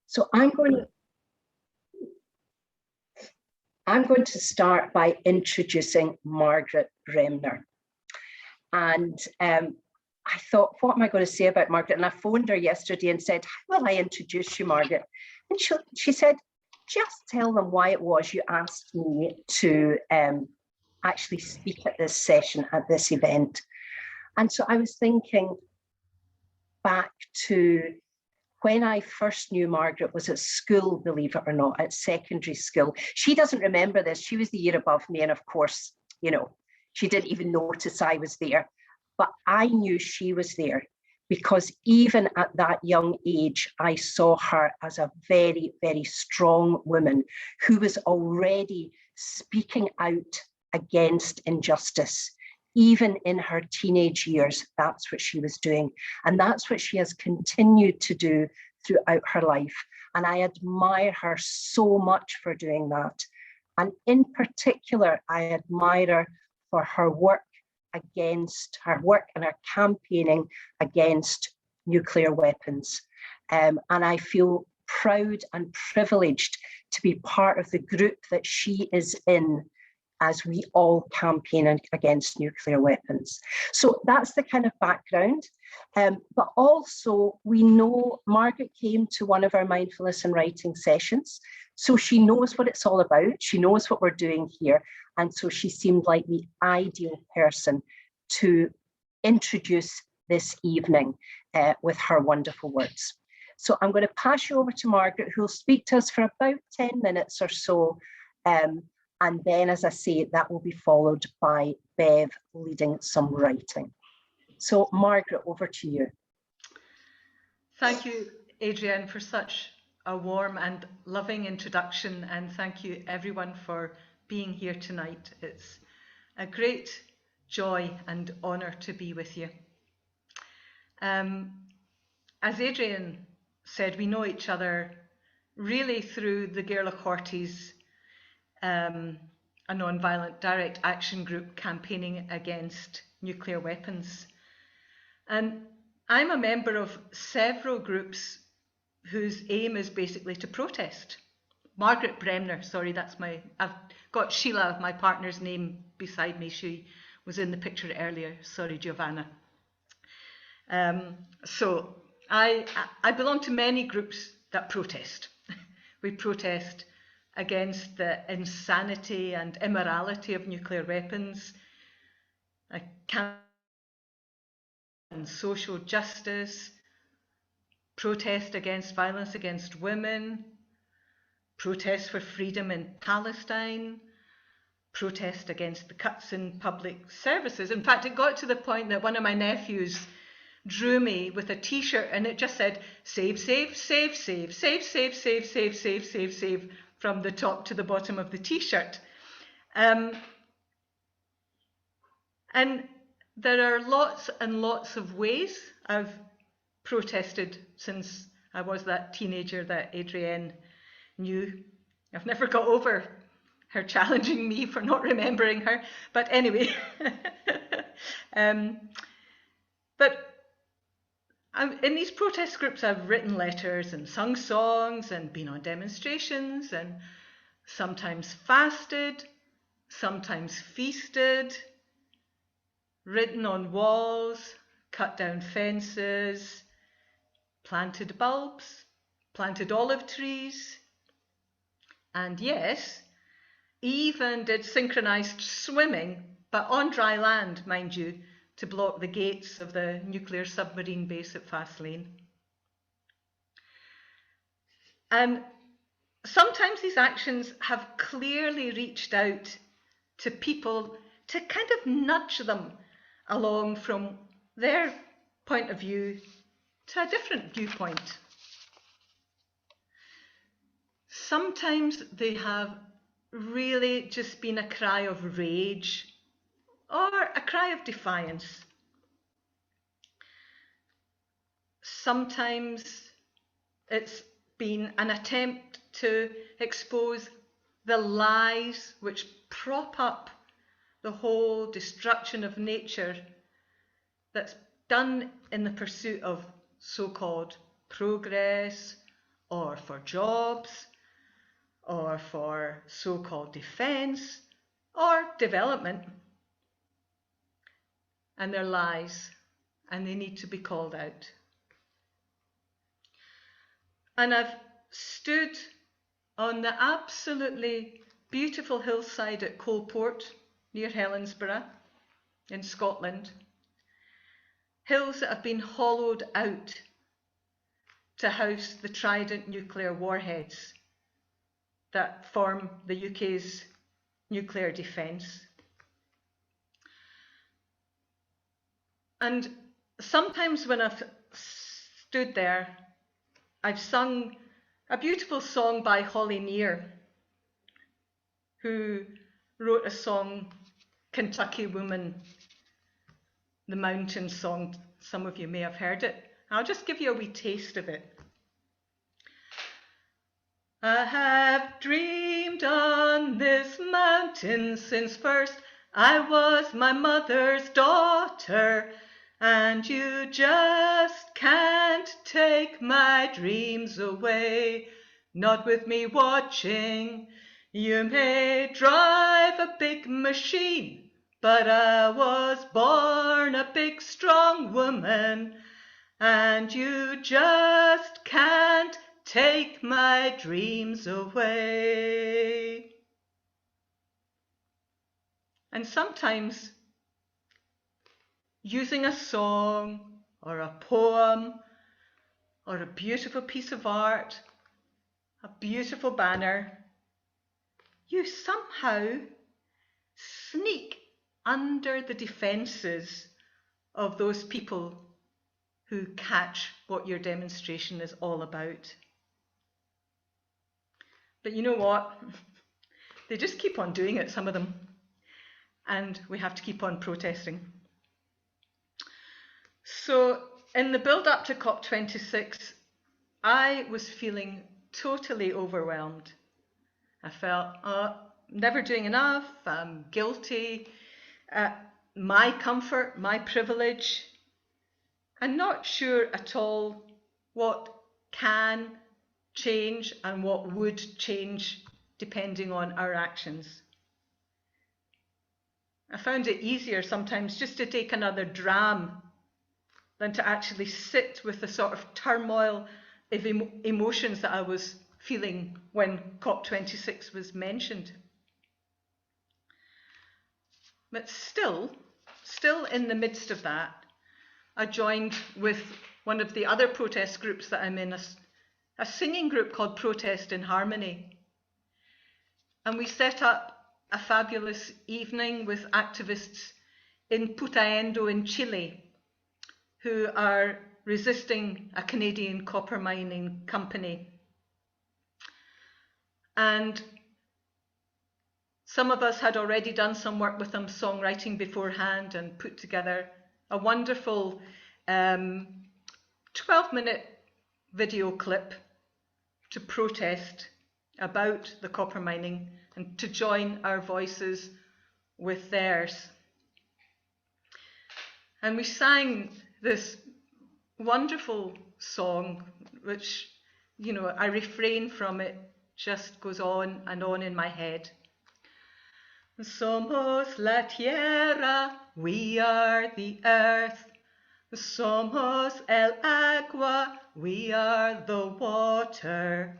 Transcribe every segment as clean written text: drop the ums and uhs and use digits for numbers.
So I'm going to start by introducing Margaret Bremner. And I thought, what am I going to say about Margaret? And I phoned her yesterday and said, how will I introduce you, Margaret? And she said, just tell them why it was you asked me to actually speak at this session, at this event. And so I was thinking back to when I first knew Margaret was at school, believe it or not, at secondary school. She doesn't remember this. She was the year above me. And of course, you know, she didn't even notice I was there. But I knew she was there because even at that young age, I saw her as a very, very strong woman who was already speaking out against injustice. Even in her teenage years, that's what she was doing. And that's what she has continued to do throughout her life. And I admire her so much for doing that. And in particular, I admire her for her work and her campaigning against nuclear weapons. And I feel proud and privileged to be part of the group that she is in as we all campaign against nuclear weapons. So that's the kind of background. But also we know Margaret came to one of our mindfulness and writing sessions. So she knows what it's all about. She knows what we're doing here. And so she seemed like the ideal person to introduce this evening with her wonderful words. So I'm going to pass you over to Margaret, who will speak to us for about 10 minutes or so. And then, as I say, that will be followed by Bev leading some writing. So Margaret, over to you. Thank you, Adrienne, for such a warm and loving introduction. And thank you everyone for being here tonight. It's a great joy and honour to be with you. As Adrienne said, we know each other really through the Gairla Cortes, a non-violent direct action group campaigning against nuclear weapons. And I'm a member of several groups whose aim is basically to protest. Margaret Bremner, sorry, I've got Sheila, my partner's name, beside me. She was in the picture earlier. Sorry, Giovanna. So I belong to many groups that protest. We protest against the insanity and immorality of nuclear weapons, and social justice, protest against violence against women, protest for freedom in Palestine, protest against the cuts in public services. In fact, it got to the point that one of my nephews drew me with a t-shirt and it just said, save, save, save, save, save, save, save, save, save, save, save, from the top to the bottom of the t-shirt. And there are lots and lots of ways I've protested since I was that teenager that Adrienne knew. I've never got over her challenging me for not remembering her. But anyway, in these protest groups, I've written letters and sung songs and been on demonstrations and sometimes fasted, sometimes feasted, written on walls, cut down fences, planted bulbs, planted olive trees, and yes, even did synchronized swimming, but on dry land, mind you, to block the gates of the nuclear submarine base at Faslane. And sometimes these actions have clearly reached out to people to kind of nudge them along from their point of view to a different viewpoint. Sometimes they have really just been a cry of rage or a cry of defiance. Sometimes it's been an attempt to expose the lies which prop up the whole destruction of nature that's done in the pursuit of so-called progress or for jobs, or for so-called defence, or development. And they're lies, and they need to be called out. And I've stood on the absolutely beautiful hillside at Coalport, near Helensburgh, in Scotland. Hills that have been hollowed out to house the Trident nuclear warheads that form the UK's nuclear defence. And sometimes when I've stood there, I've sung a beautiful song by Holly Near, who wrote a song, Kentucky Woman, the mountain song. Some of you may have heard it. I'll just give you a wee taste of it. I have dreamed on this mountain since first I was my mother's daughter, and you just can't take my dreams away, not with me watching. You may drive a big machine, but I was born a big strong woman, and you just can't take my dreams away. And sometimes using a song or a poem or a beautiful piece of art, a beautiful banner, you somehow sneak under the defences of those people who catch what your demonstration is all about. But you know what? They just keep on doing it, some of them. And we have to keep on protesting. So in the build-up to COP26, I was feeling totally overwhelmed. I felt, never doing enough, I'm guilty, my comfort, my privilege, and not sure at all what can change and what would change depending on our actions. I found it easier sometimes just to take another dram than to actually sit with the sort of turmoil of emotions that I was feeling when COP26 was mentioned. But still in the midst of that, I joined with one of the other protest groups that I'm in, a singing group called Protest in Harmony. And we set up a fabulous evening with activists in Putaendo in Chile, who are resisting a Canadian copper mining company. And some of us had already done some work with them, songwriting beforehand, and put together a wonderful 12-minute video clip to protest about the copper mining and to join our voices with theirs. And we sang this wonderful song, which, you know, I refrain from it, just goes on and on in my head. Somos la tierra, we are the earth. Somos el agua, we are the water.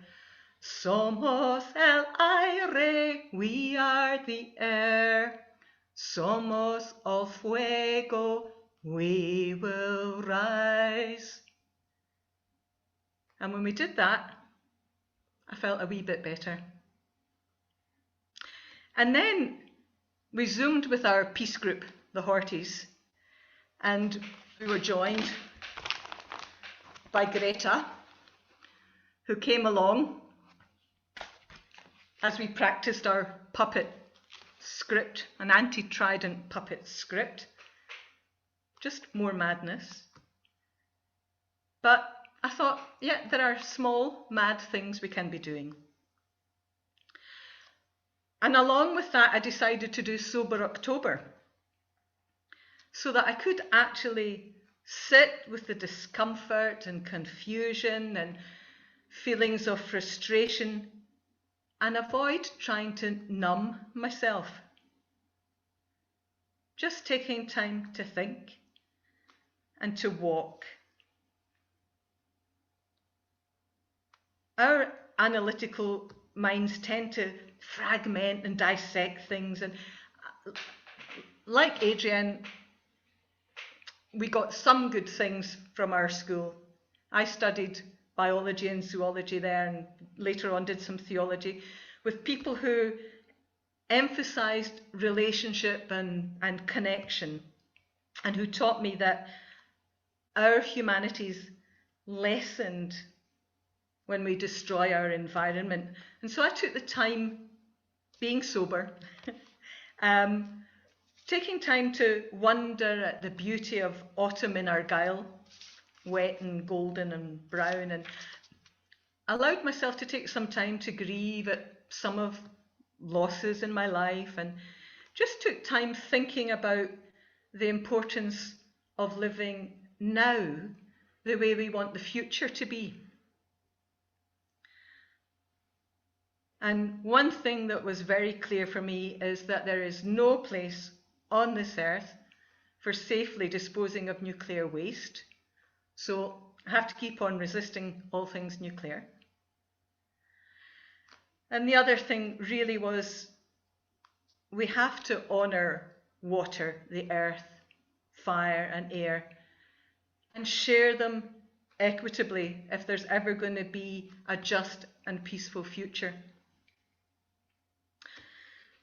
Somos el aire, we are the air. Somos el fuego, we will rise. And when we did that, I felt a wee bit better. And then we zoomed with our peace group, the Horties, and we were joined by Greta, who came along as we practiced our puppet script, an anti-Trident puppet script. Just more madness. But I thought, yeah, there are small, mad things we can be doing. And along with that, I decided to do Sober October, so that I could actually sit with the discomfort and confusion and feelings of frustration, and avoid trying to numb myself. Just taking time to think and to walk. Our analytical minds tend to fragment and dissect things, and like Adrienne, we got some good things from our school. I studied biology and zoology there, and later on did some theology with people who emphasized relationship and connection, and who taught me that our humanities lessened when we destroy our environment. And so I took the time, being sober, taking time to wonder at the beauty of autumn in Argyll, wet and golden and brown, and allowed myself to take some time to grieve at some of losses in my life, and just took time thinking about the importance of living now the way we want the future to be. And one thing that was very clear for me is that there is no place on this earth for safely disposing of nuclear waste. So I have to keep on resisting all things nuclear. And the other thing really was, we have to honour water, the earth, fire and air, and share them equitably if there's ever going to be a just and peaceful future.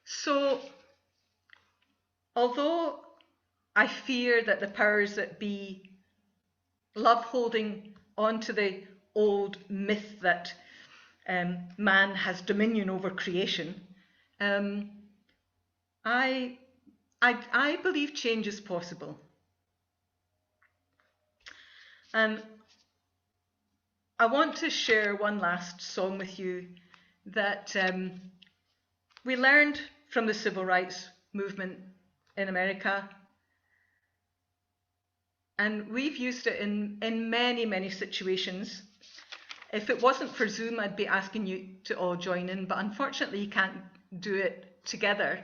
So, although I fear that the powers that be love holding on to the old myth that man has dominion over creation, I believe change is possible. And I want to share one last song with you that we learned from the civil rights movement in America. And we've used it in many, many situations. If it wasn't for Zoom, I'd be asking you to all join in, but unfortunately you can't do it together.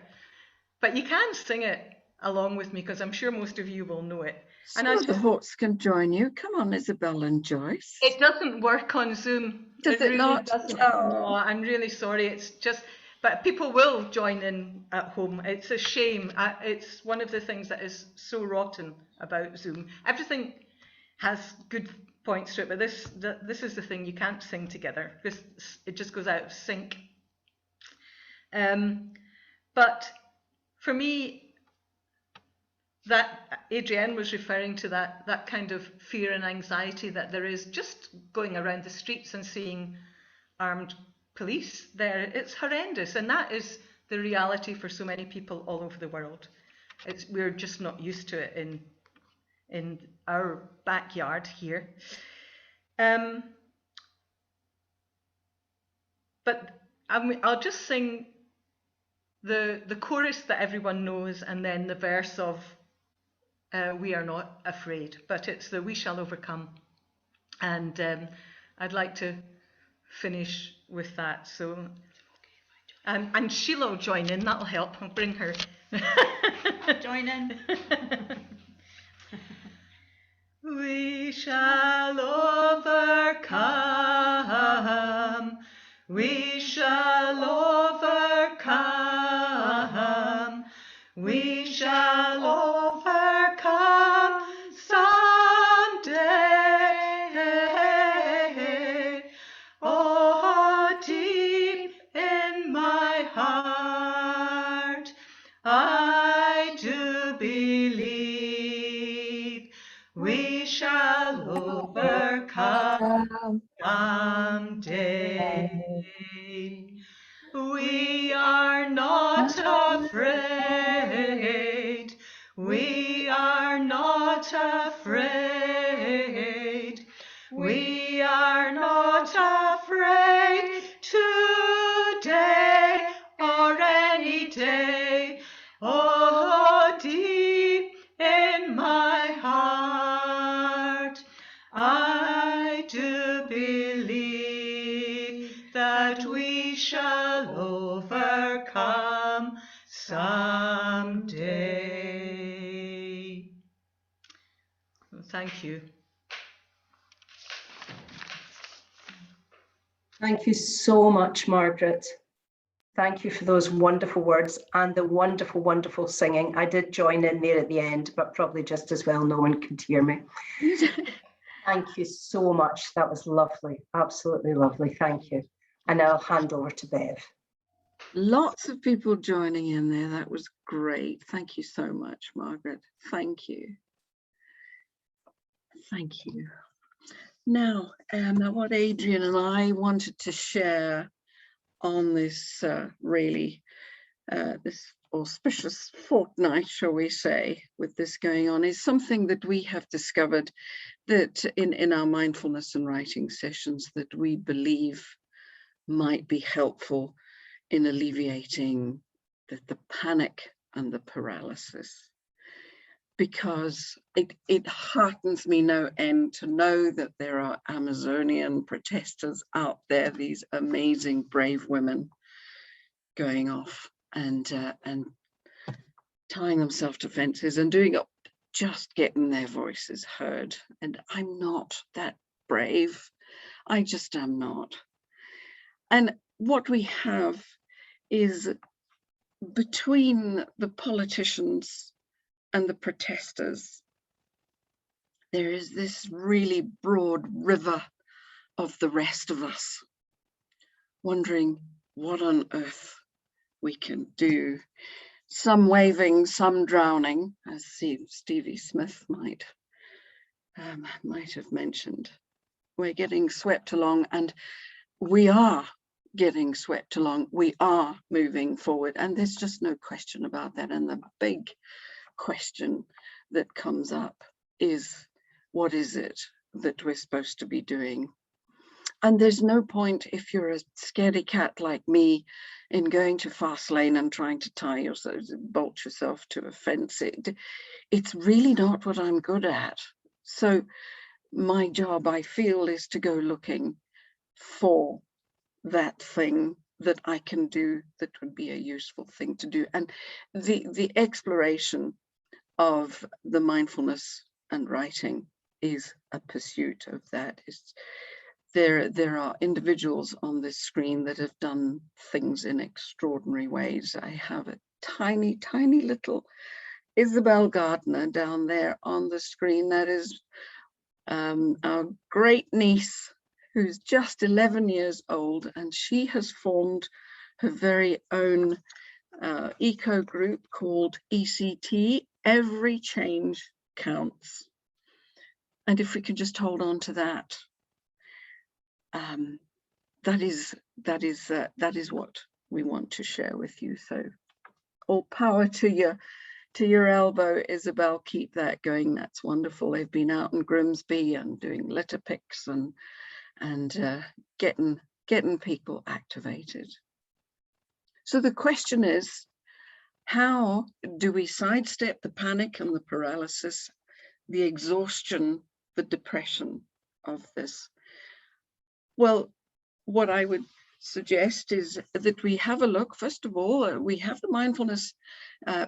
But you can sing it along with me, because I'm sure most of you will know it. Some of the Hawks can join you. Come on, Isabel and Joyce. It doesn't work on Zoom. Does it really not? Doesn't. Oh. No, I'm really sorry. It's just, but people will join in at home. It's a shame. It's one of the things that is so rotten about Zoom. Everything has good points to it, but this is the thing, you can't sing together because it just goes out of sync. But for me, that Adrienne was referring to that kind of fear and anxiety that there is just going around the streets and seeing armed police there. It's horrendous, and that is the reality for so many people all over the world. We're just not used to it in our backyard here. But I'll just sing the chorus that everyone knows, and then the verse of We Are Not Afraid, but it's the We Shall Overcome. And I'd like to finish with that. So, and Sheila will join in, that'll help. I'll bring her. Join in. We shall overcome. We shall overcome. We shall overcome someday. Oh, deep in my heart, I do believe we shall overcome someday. We are not afraid. We are not afraid. We are not afraid today or any day. Oh, deep in my heart, I do believe that we shall overcome someday. Thank you. Thank you so much, Margaret. Thank you for those wonderful words and the wonderful, wonderful singing. I did join in there at the end, but probably just as well no one could hear me. Thank you so much. That was lovely. Absolutely lovely. Thank you. And I'll hand over to Bev. Lots of people joining in there. That was great. Thank you so much, Margaret. Thank you. Thank you. Now, what Adrienne and I wanted to share on this this auspicious fortnight, shall we say, with this going on, is something that we have discovered that in our mindfulness and writing sessions that we believe might be helpful in alleviating the panic and the paralysis. Because it heartens me no end to know that there are Amazonian protesters out there, these amazing, brave women going off and tying themselves to fences and doing up, just getting their voices heard. And I'm not that brave. I just am not. And what we have is, between the politicians and the protesters, there is this really broad river of the rest of us, wondering what on earth we can do. Some waving, some drowning, as Stevie Smith might have mentioned. We're getting swept along, and we are getting swept along. We are moving forward, and there's just no question about that. And the big question that comes up is, what is it that we're supposed to be doing? And there's no point, if you're a scaredy cat like me, in going to fast lane and trying to tie yourself, bolt yourself to a fence. It's really not what I'm good at. So my job, I feel, is to go looking for that thing that I can do that would be a useful thing to do. And the exploration of the mindfulness and writing is a pursuit of that. There are individuals on this screen that have done things in extraordinary ways. I have a tiny, tiny little Isabel Gardner down there on the screen. That is our great niece, who's just 11 years old, and she has formed her very own eco group called ECT, Every Change Counts. And if we could just hold on to that, that is what we want to share with you. So all power to your elbow, Isabel. Keep that going. That's wonderful. They've been out in Grimsby and doing litter picks and getting people activated. So the question is, how do we sidestep the panic and the paralysis, the exhaustion, the depression of this? Well, what I would suggest is that we have a look. First of all, we have the mindfulness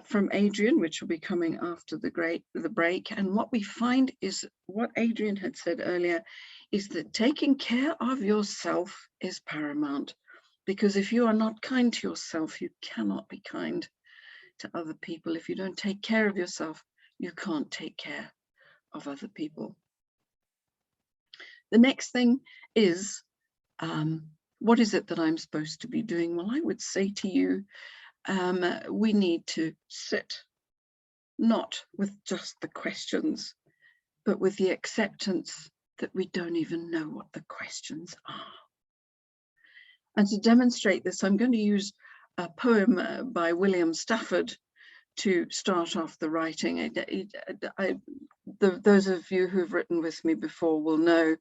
from Adrienne, which will be coming after the break. And what we find is what Adrienne had said earlier, is that taking care of yourself is paramount. Because if you are not kind to yourself, you cannot be kind to other people. If you don't take care of yourself, you can't take care of other people. The next thing is, what is it that I'm supposed to be doing? Well, I would say to you, we need to sit, not with just the questions, but with the acceptance that we don't even know what the questions are. And to demonstrate this, I'm going to use a poem by William Stafford to start off the writing. Those of you who've written with me before will know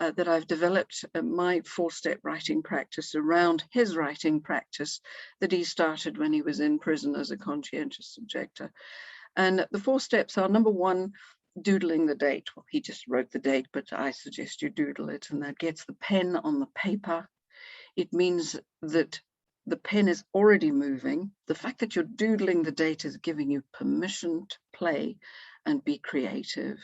that I've developed my 4-step writing practice around his writing practice that he started when he was in prison as a conscientious objector. And the 4 steps are: number 1, doodling the date. Well, he just wrote the date, but I suggest you doodle it, and that gets the pen on the paper. It means that the pen is already moving. The fact that you're doodling the data is giving you permission to play and be creative.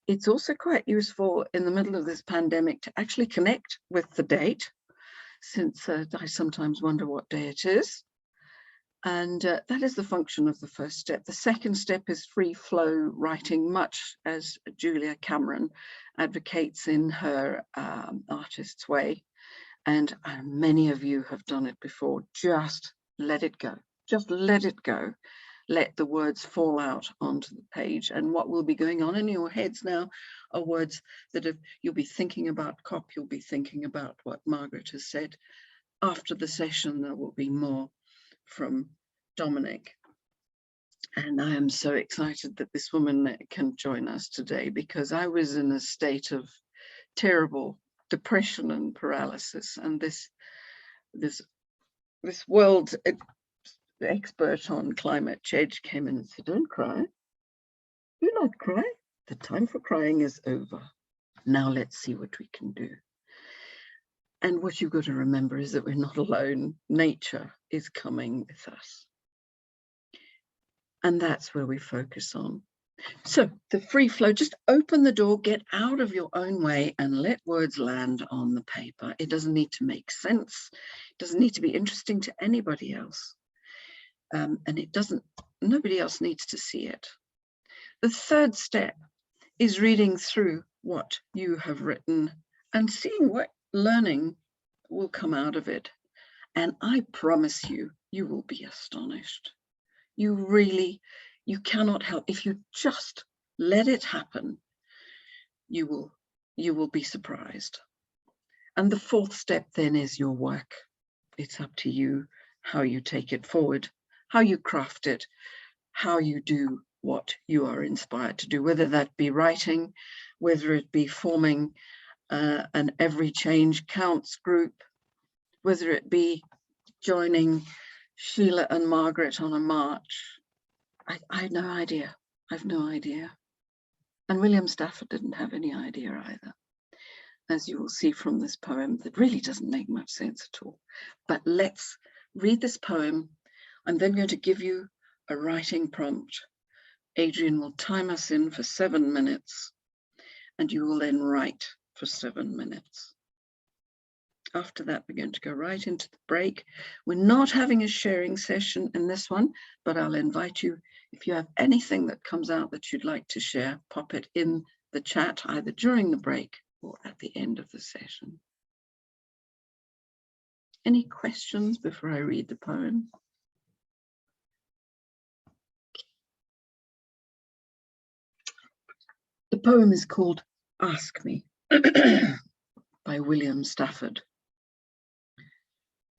It's also quite useful in the middle of this pandemic to actually connect with the date, since I sometimes wonder what day it is. And that is the function of the first step. The second step is free flow writing, much as Julia Cameron advocates in her Artist's Way. And many of you have done it before. Just let it go. Just let it go. Let the words fall out onto the page. And what will be going on in your heads now are words that you'll be thinking about COP, you'll be thinking about what Margaret has said. After the session, there will be more from Dominique. And I am so excited that this woman can join us today, because I was in a state of terrible depression and paralysis, and this world expert on climate change came in and said, don't cry, do not cry, the time for crying is over, now let's see what we can do. And what you've got to remember is that we're not alone. Nature is coming with us, and that's where we focus on. So the free flow, just open the door, get out of your own way and let words land on the paper. It doesn't need to make sense. It doesn't need to be interesting to anybody else. And nobody else needs to see it. The third step is reading through what you have written and seeing what learning will come out of it. And I promise you, you will be astonished. You cannot help. If you just let it happen, you will be surprised. And the fourth step then is your work. It's up to you how you take it forward, how you craft it, how you do what you are inspired to do, whether that be writing, whether it be forming an Every Change Counts group, whether it be joining Sheila and Margaret on a march. I have no idea. I've no idea. And William Stafford didn't have any idea either, as you will see from this poem that really doesn't make much sense at all. But let's read this poem. I'm then going to give you a writing prompt. Adrienne will time us in for 7 minutes, and you will then write for 7 minutes. After that, we're going to go right into the break. We're not having a sharing session in this one, but I'll invite you, if you have anything that comes out that you'd like to share, pop it in the chat, either during the break or at the end of the session. Any questions before I read the poem? The poem is called Ask Me by William Stafford.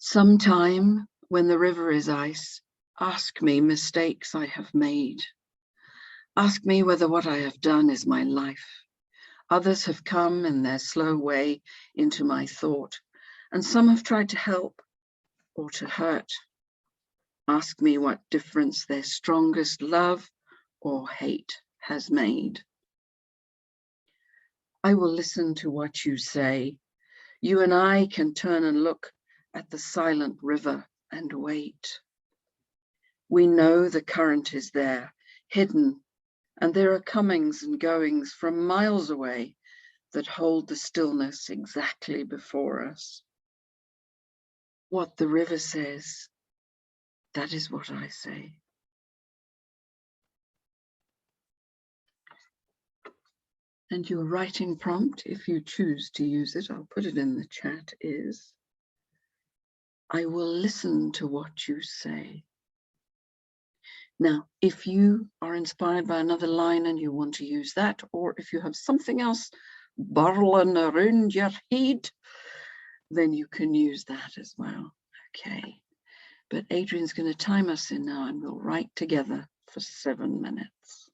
Sometime when the river is ice, ask me mistakes I have made. Ask me whether what I have done is my life. Others have come in their slow way into my thought, and some have tried to help or to hurt. Ask me what difference their strongest love or hate has made. I will listen to what you say. You and I can turn and look at the silent river and wait. We know the current is there, hidden, and there are comings and goings from miles away that hold the stillness exactly before us. What the river says, that is what I say. And your writing prompt, if you choose to use it, I'll put it in the chat, is I will listen to what you say. Now, if you are inspired by another line and you want to use that, or if you have something else burling around your head, then you can use that as well. Okay. But Adrienne's going to time us in now, and we'll write together for 7 minutes.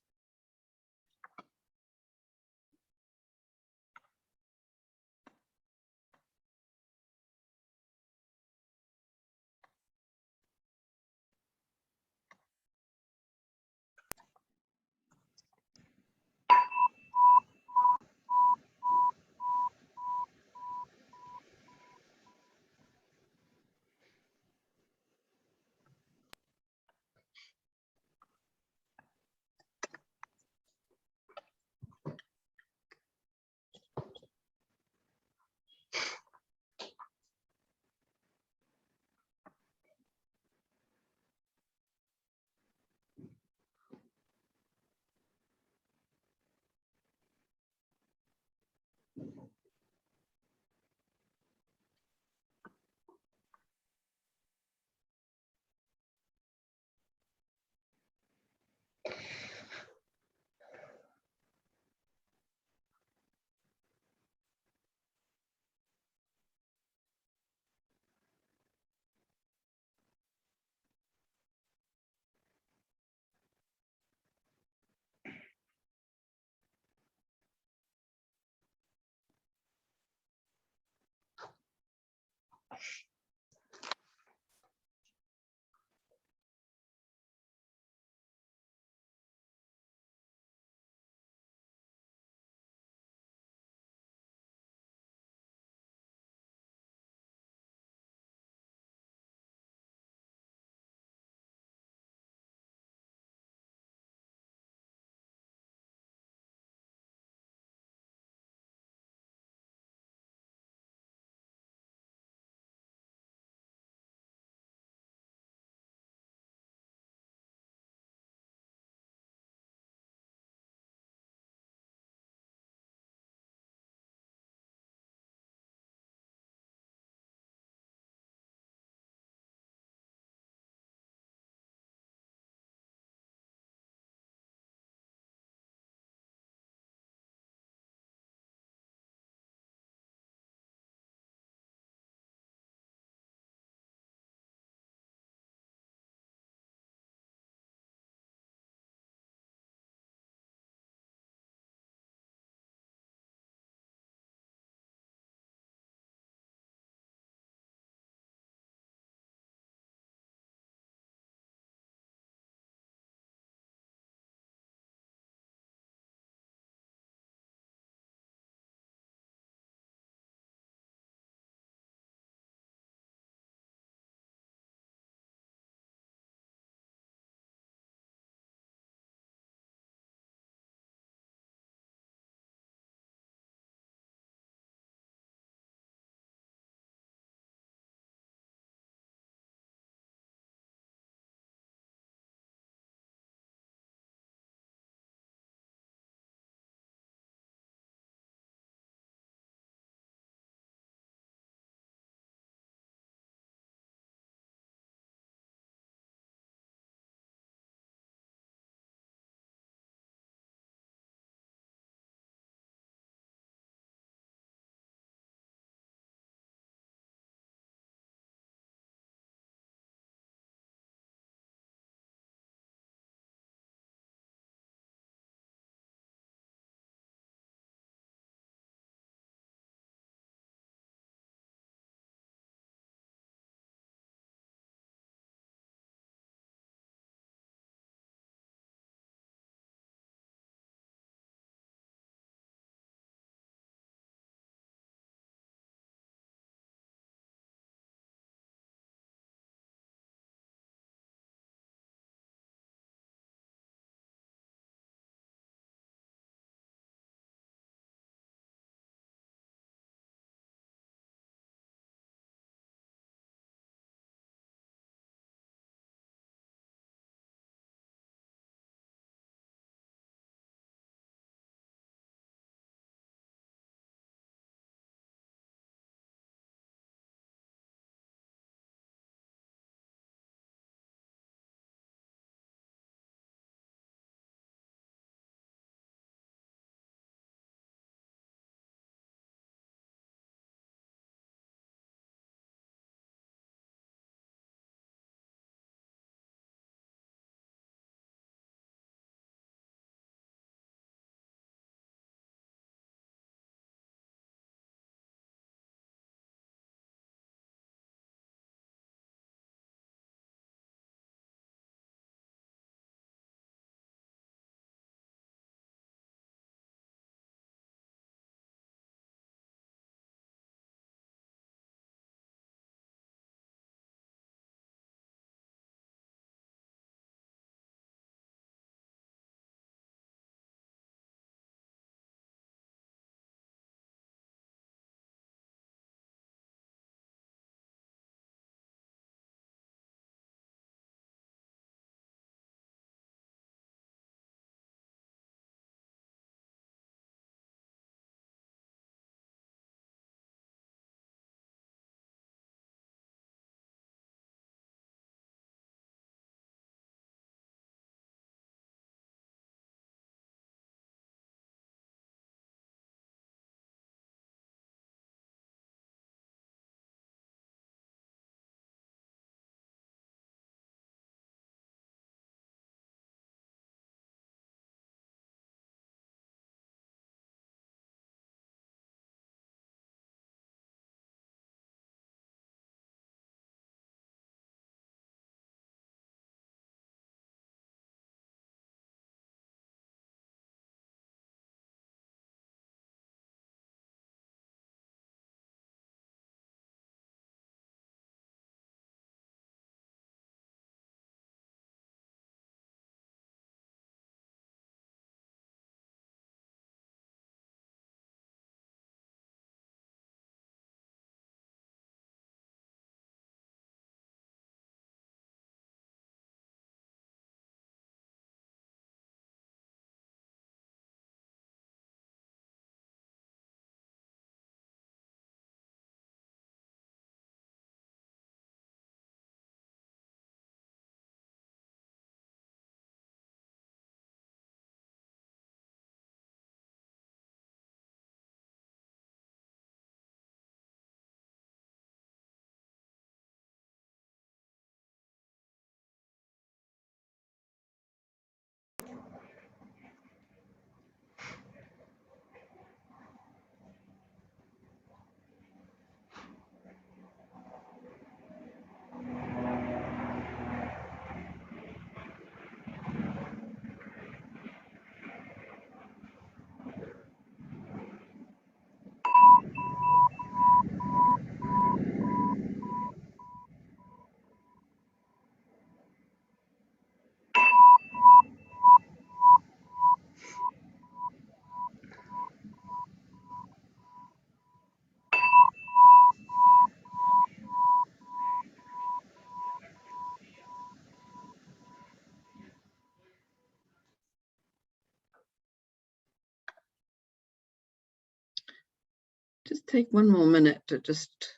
Just take one more minute to just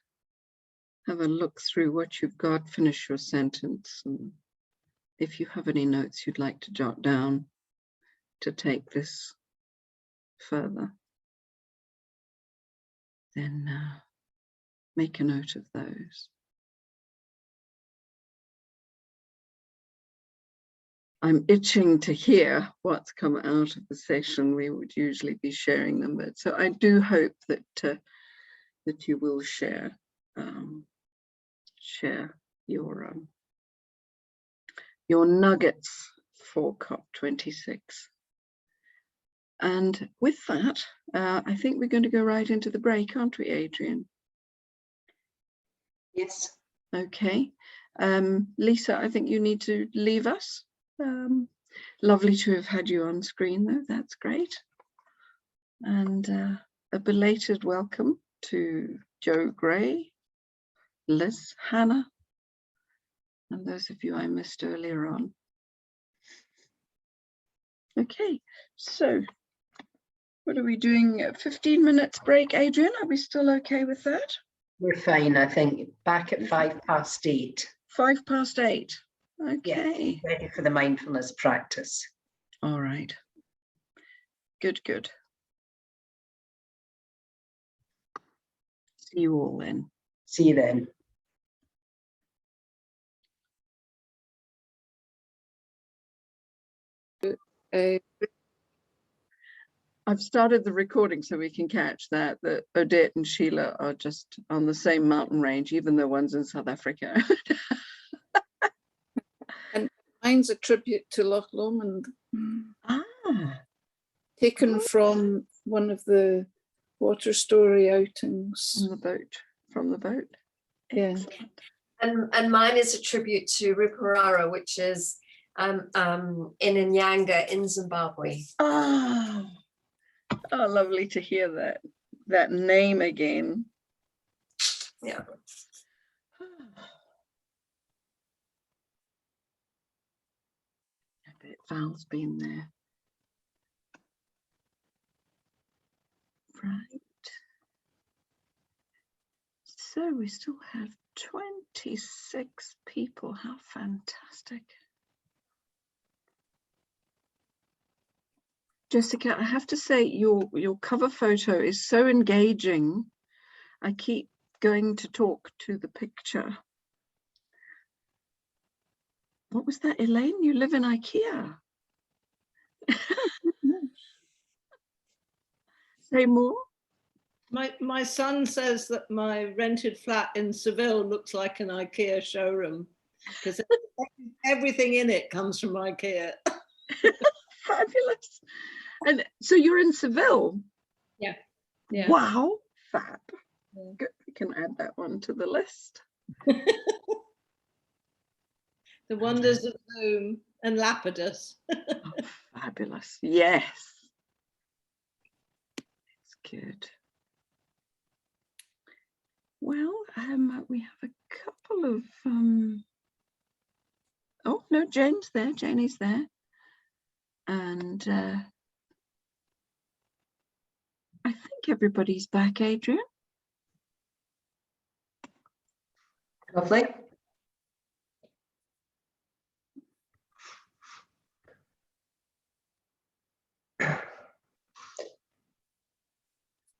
have a look through what you've got, finish your sentence, and if you have any notes you'd like to jot down to take this further, then make a note of those. I'm itching to hear what's come out of the session. We would usually be sharing them, but so I do hope that that you will share your nuggets for COP26. And with that, I think we're going to go right into the break, aren't we, Adrienne? Yes. Okay. Lisa, I think you need to leave us. Lovely to have had you on screen, though. That's great. And a belated welcome to Joe Gray, Liz, Hannah, and those of you I missed earlier on. Okay, so what are we doing? 15 minutes break, Adrienne? Are we still okay with that? We're fine, I think. Back at 8:05. 8:05. Okay. Yeah, ready for the mindfulness practice. All right. Good, good. See you all then. See you then. I've started the recording so we can catch that Odette and Sheila are just on the same mountain range, even though one's in South Africa. And mine's a tribute to Loch Lomond, taken from one of the water story outings. From the boat. Yeah. And mine is a tribute to Riparara, which is in Nyanga in Zimbabwe. Oh, lovely to hear that name again. Yeah. I bet Val's been there. Right. So we still have 26 people. How fantastic. Jessica, I have to say your cover photo is so engaging. I keep going to talk to the picture. What was that, Elaine? You live in IKEA. Say more. My son says that my rented flat in Seville looks like an IKEA showroom because everything in it comes from IKEA. Fabulous. And so you're in Seville? Yeah. Wow, fab. Yeah. Good. We can add that one to the list. The wonders of Zoom and Lapidus. Oh, fabulous. Yes. It's good. Well, we have a couple of oh no, Jane's there. Janie's there. And I think everybody's back, Adrienne. Lovely.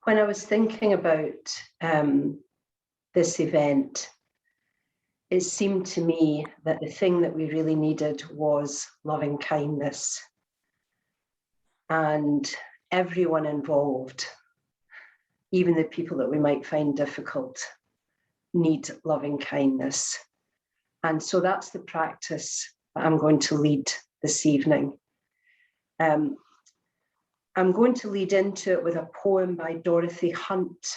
When I was thinking about this event, it seemed to me that the thing that we really needed was loving kindness. And everyone involved, even the people that we might find difficult, need loving kindness. And so that's the practice that I'm going to lead this evening. I'm going to lead into it with a poem by Dorothy Hunt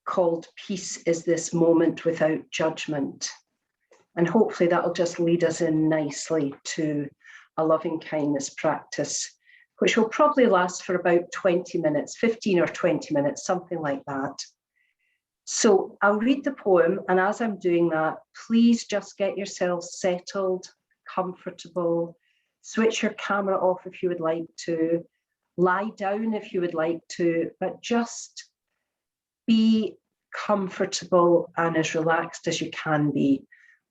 called "Peace is this moment without judgment." And hopefully that'll just lead us in nicely to a loving kindness practice, which will probably last for about 20 minutes, 15 or 20 minutes, something like that. So I'll read the poem, and as I'm doing that, please just get yourselves settled, comfortable, switch your camera off if you would like to, lie down if you would like to, but just be comfortable and as relaxed as you can be,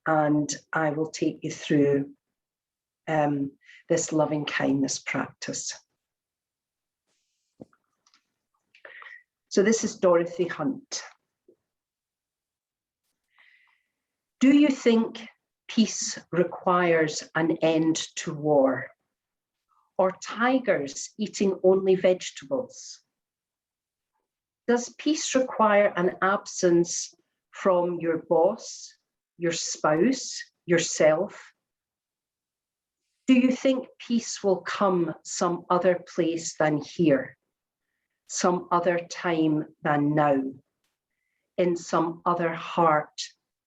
and I will take you through this loving kindness practice. So this is Dorothy Hunt. Do you think peace requires an end to war? Or tigers eating only vegetables? Does peace require an absence from your boss, your spouse, yourself? Do you think peace will come some other place than here, some other time than now, in some other heart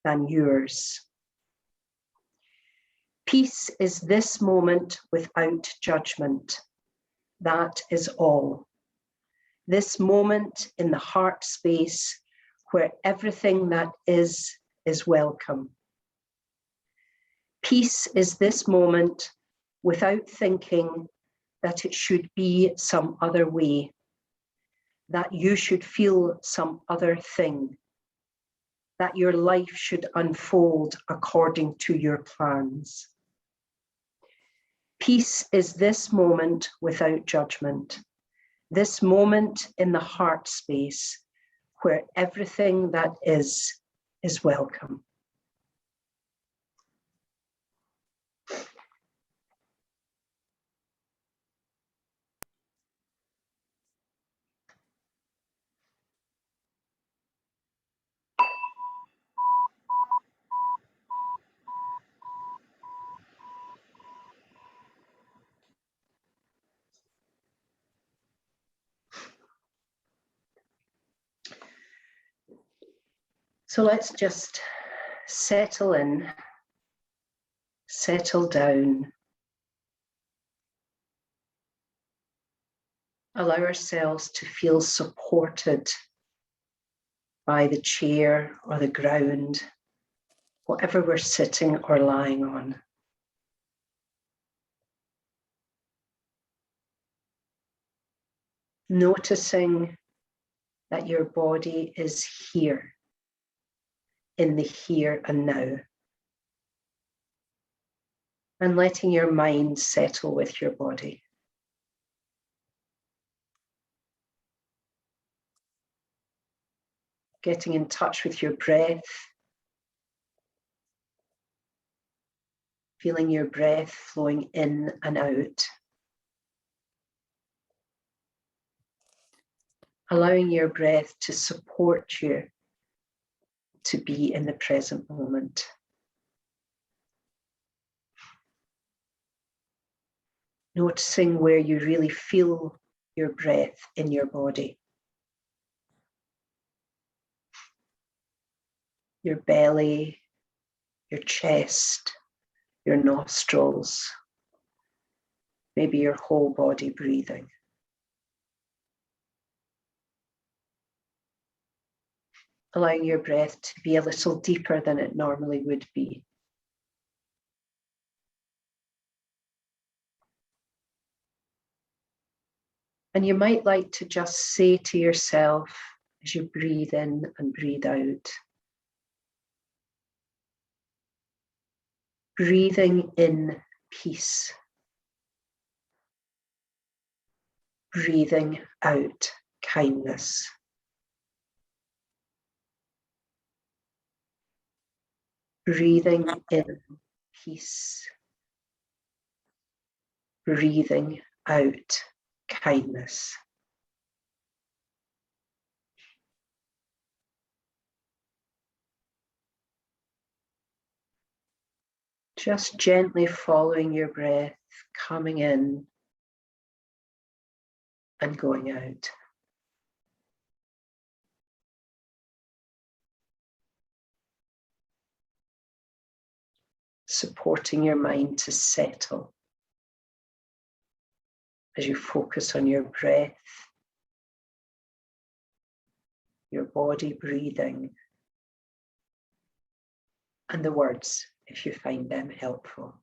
than yours? Peace is this moment without judgment. That is all. This moment in the heart space where everything that is welcome. Peace is this moment without thinking that it should be some other way, that you should feel some other thing, that your life should unfold according to your plans. Peace is this moment without judgment, this moment in the heart space where everything that is welcome. So let's just settle in, settle down. Allow ourselves to feel supported by the chair or the ground, whatever we're sitting or lying on. Noticing that your body is here, in the here and now. And letting your mind settle with your body. Getting in touch with your breath. Feeling your breath flowing in and out. Allowing your breath to support you to be in the present moment. Noticing where you really feel your breath in your body. Your belly, your chest, your nostrils, maybe your whole body breathing. Allowing your breath to be a little deeper than it normally would be. And you might like to just say to yourself as you breathe in and breathe out, breathing in peace, breathing out kindness. Breathing in peace, breathing out kindness. Just gently following your breath, coming in and going out. Supporting your mind to settle as you focus on your breath, your body breathing, and the words if you find them helpful.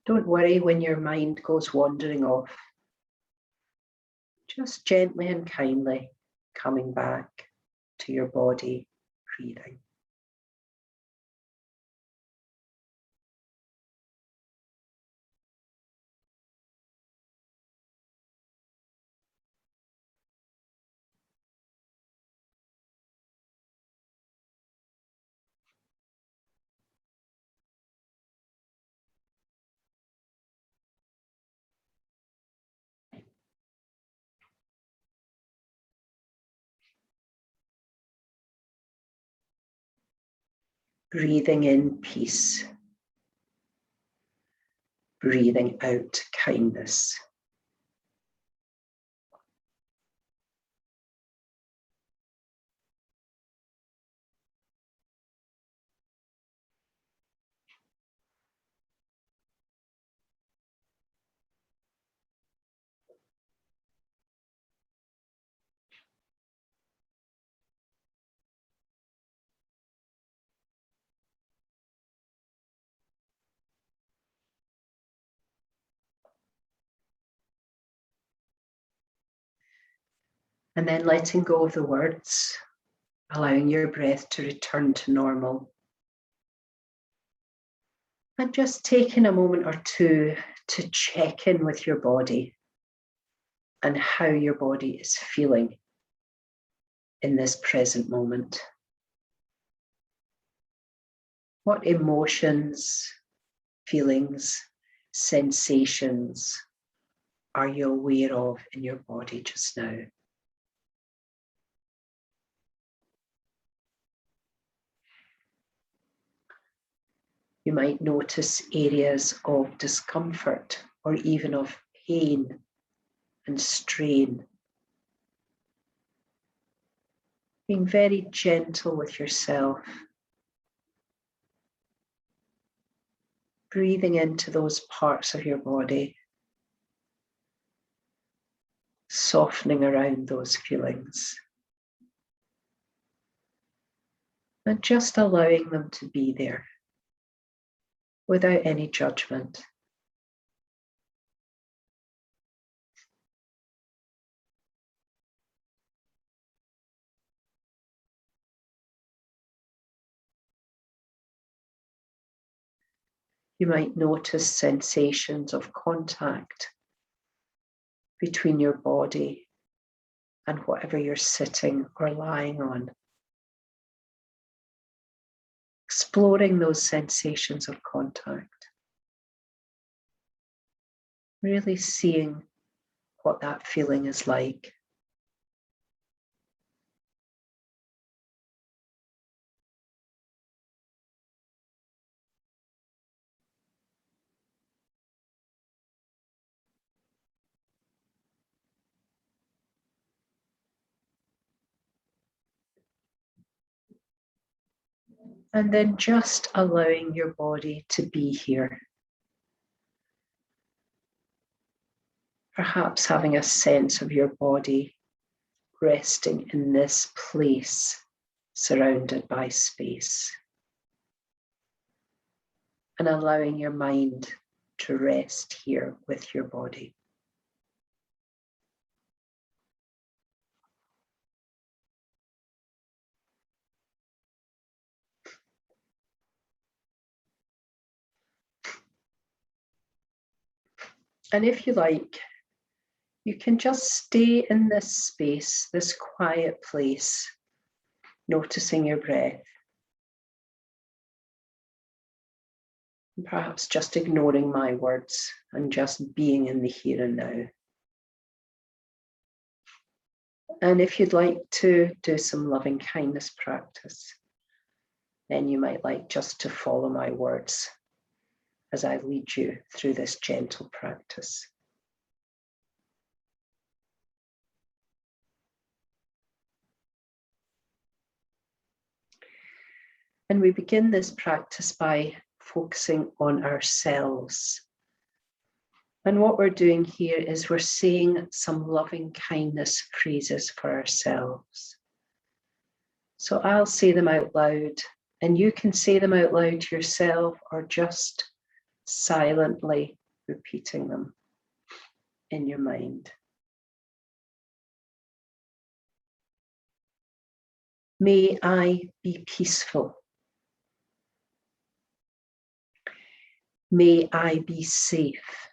Don't worry when your mind goes wandering off. Just gently and kindly coming back to your body, breathing. Breathing in peace. Breathing out kindness. And then letting go of the words, allowing your breath to return to normal. And just taking a moment or two to check in with your body and how your body is feeling in this present moment. What emotions, feelings, sensations are you aware of in your body just now? You might notice areas of discomfort or even of pain and strain. Being very gentle with yourself. Breathing into those parts of your body. Softening around those feelings. And just allowing them to be there without any judgment. You might notice sensations of contact between your body and whatever you're sitting or lying on. Exploring those sensations of contact. Really seeing what that feeling is like. And then just allowing your body to be here. Perhaps having a sense of your body resting in this place, surrounded by space. And allowing your mind to rest here with your body. And if you like, you can just stay in this space, this quiet place, noticing your breath. And perhaps just ignoring my words and just being in the here and now. And if you'd like to do some loving kindness practice, then you might like just to follow my words as I lead you through this gentle practice. And we begin this practice by focusing on ourselves. And what we're doing here is we're saying some loving kindness phrases for ourselves. So I'll say them out loud, and you can say them out loud to yourself or just silently repeating them in your mind. May I be peaceful. May I be safe.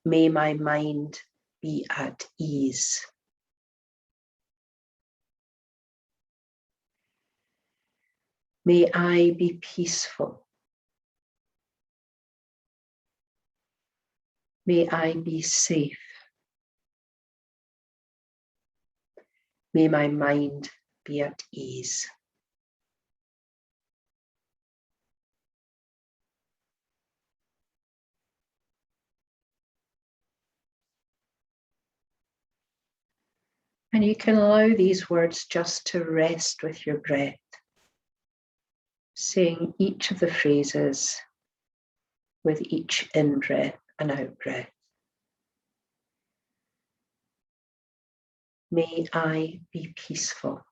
May my mind be at ease. May I be peaceful. May I be safe. May my mind be at ease. And you can allow these words just to rest with your breath, saying each of the phrases with each in-breath and out-breath. May I be peaceful.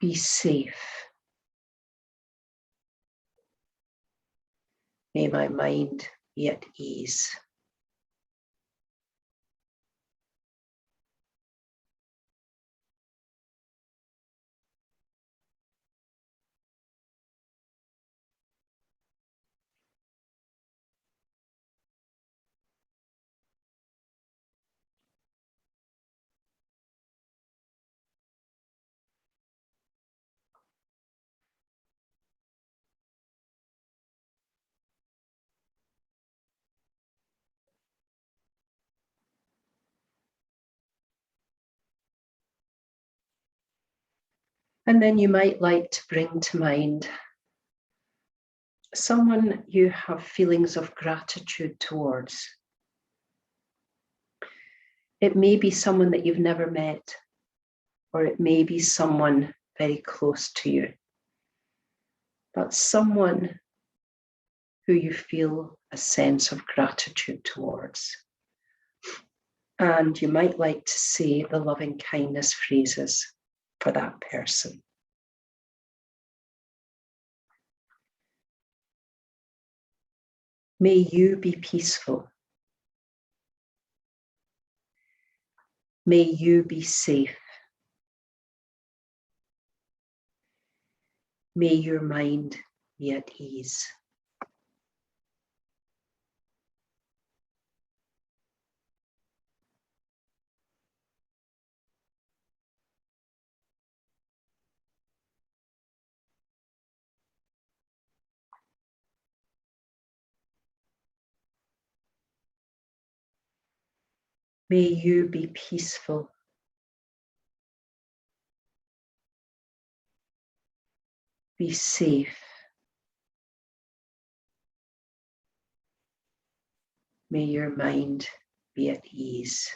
Be safe. May my mind be at ease. And then you might like to bring to mind someone you have feelings of gratitude towards. It may be someone that you've never met, or it may be someone very close to you, but someone who you feel a sense of gratitude towards. And you might like to say the loving kindness phrases for that person. May you be peaceful. May you be safe. May your mind be at ease. May you be peaceful. Be safe. May your mind be at ease.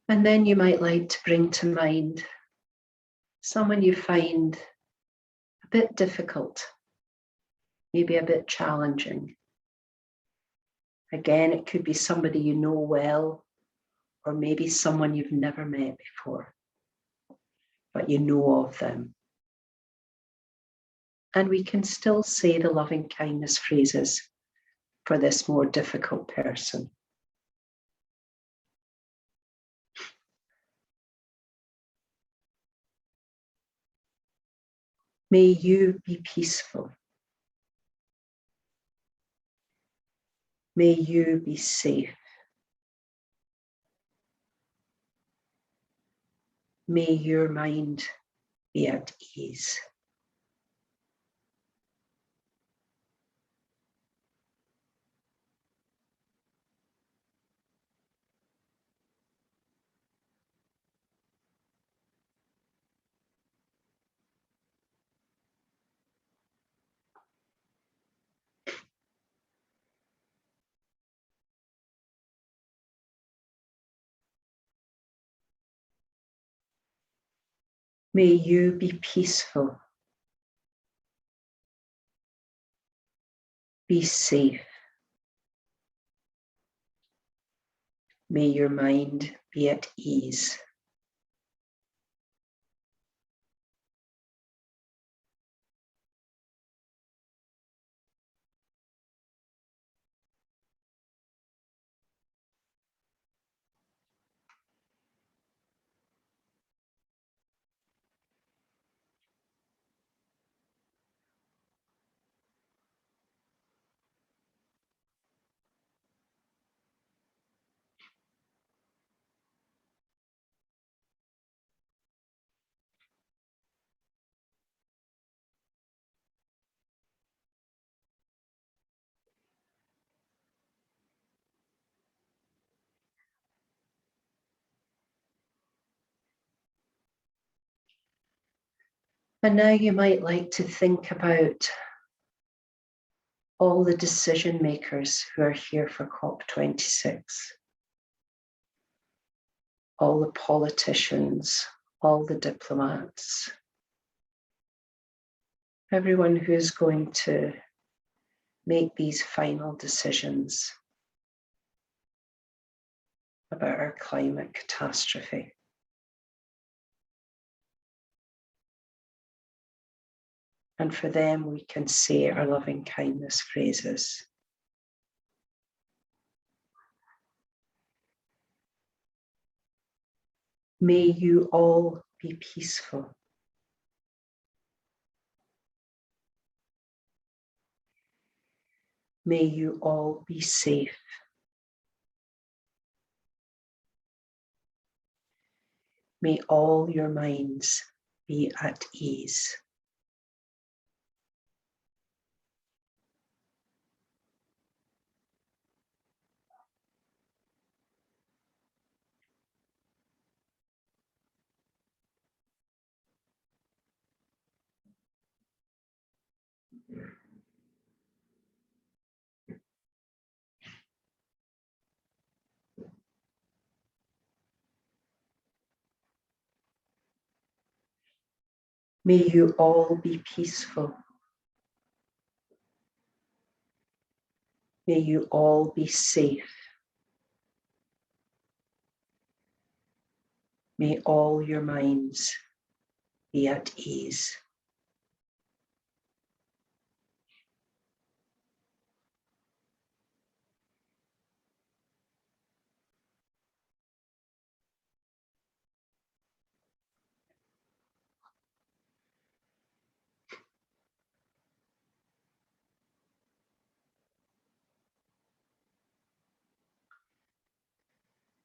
And then you might like to bring to mind someone you find a bit difficult, maybe a bit challenging. Again, it could be somebody you know well, or maybe someone you've never met before, but you know of them. And we can still say the loving kindness phrases for this more difficult person. May you be peaceful. May you be safe. May your mind be at ease. May you be peaceful. Be safe. May your mind be at ease. And now you might like to think about all the decision makers who are here for COP26, all the politicians, all the diplomats, everyone who is going to make these final decisions about our climate catastrophe. And for them, we can say our loving kindness phrases. May you all be peaceful. May you all be safe. May all your minds be at ease. May you all be peaceful. May you all be safe. May all your minds be at ease.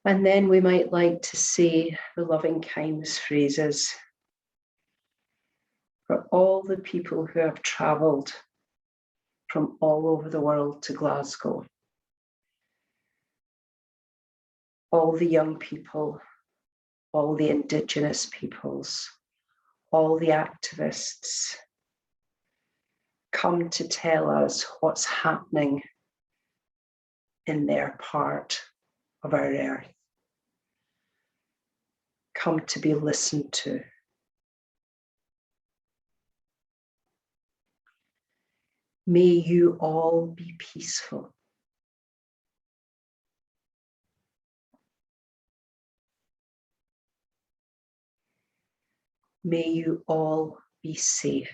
And then we might like to say the loving kindness phrases for all the people who have travelled from all over the world to Glasgow. All the young people, all the Indigenous peoples, all the activists come to tell us what's happening in their part of our earth. Come to be listened to. May you all be peaceful. May you all be safe.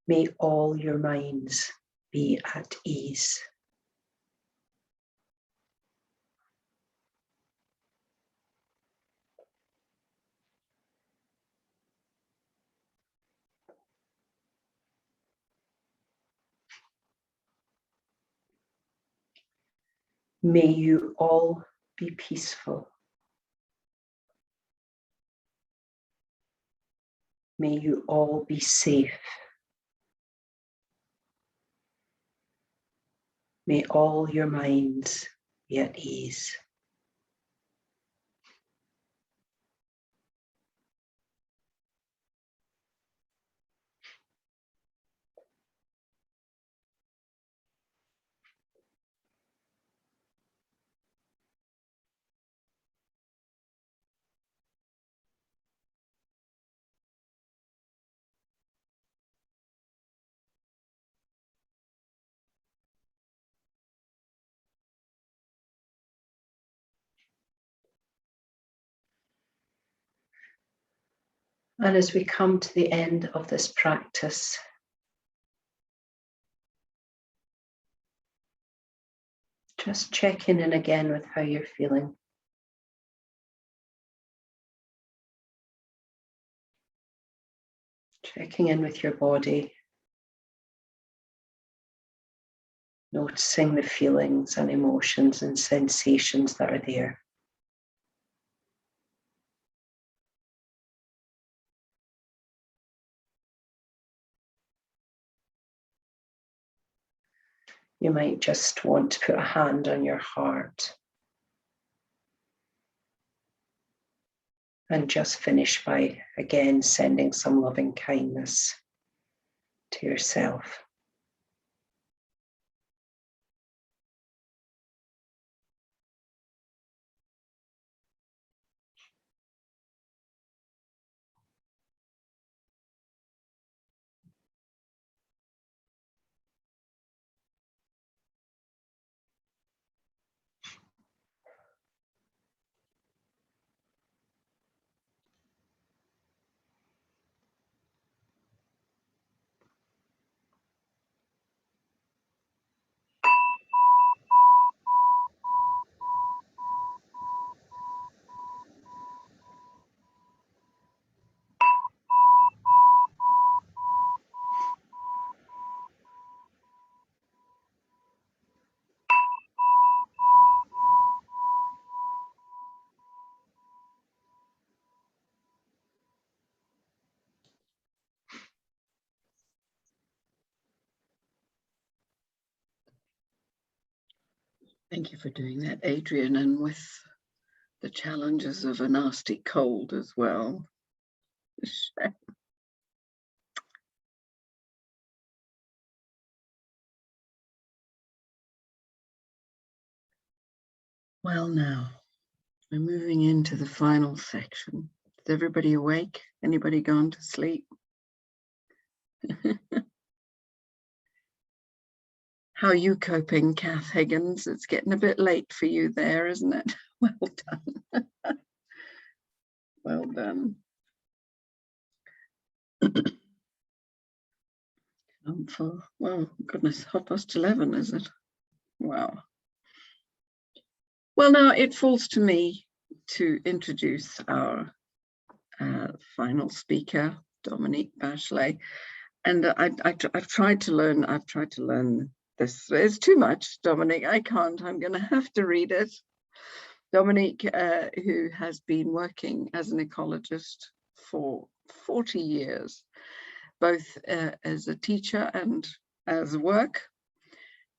May all your minds be at ease. May you all be peaceful. May you all be safe. May all your minds be at ease. And as we come to the end of this practice, just checking in again with how you're feeling. Checking in with your body. Noticing the feelings and emotions and sensations that are there. You might just want to put a hand on your heart and just finish by again sending some loving kindness to yourself. Thank you for doing that, Adrienne, and with the challenges of a nasty cold as well. Well, now we're moving into the final section. Is everybody awake? Anybody gone to sleep? How are you coping, Kath Higgins? It's getting a bit late for you there, isn't it? Well done. Well done. Well, goodness, 11:30, is it? Wow. Well, now it falls to me to introduce our final speaker, Dominique Bachelet. And I've tried to learn this. It's too much, Dominique. I can't. I'm going to have to read it. Dominique, who has been working as an ecologist for 40 years, both as a teacher and as work.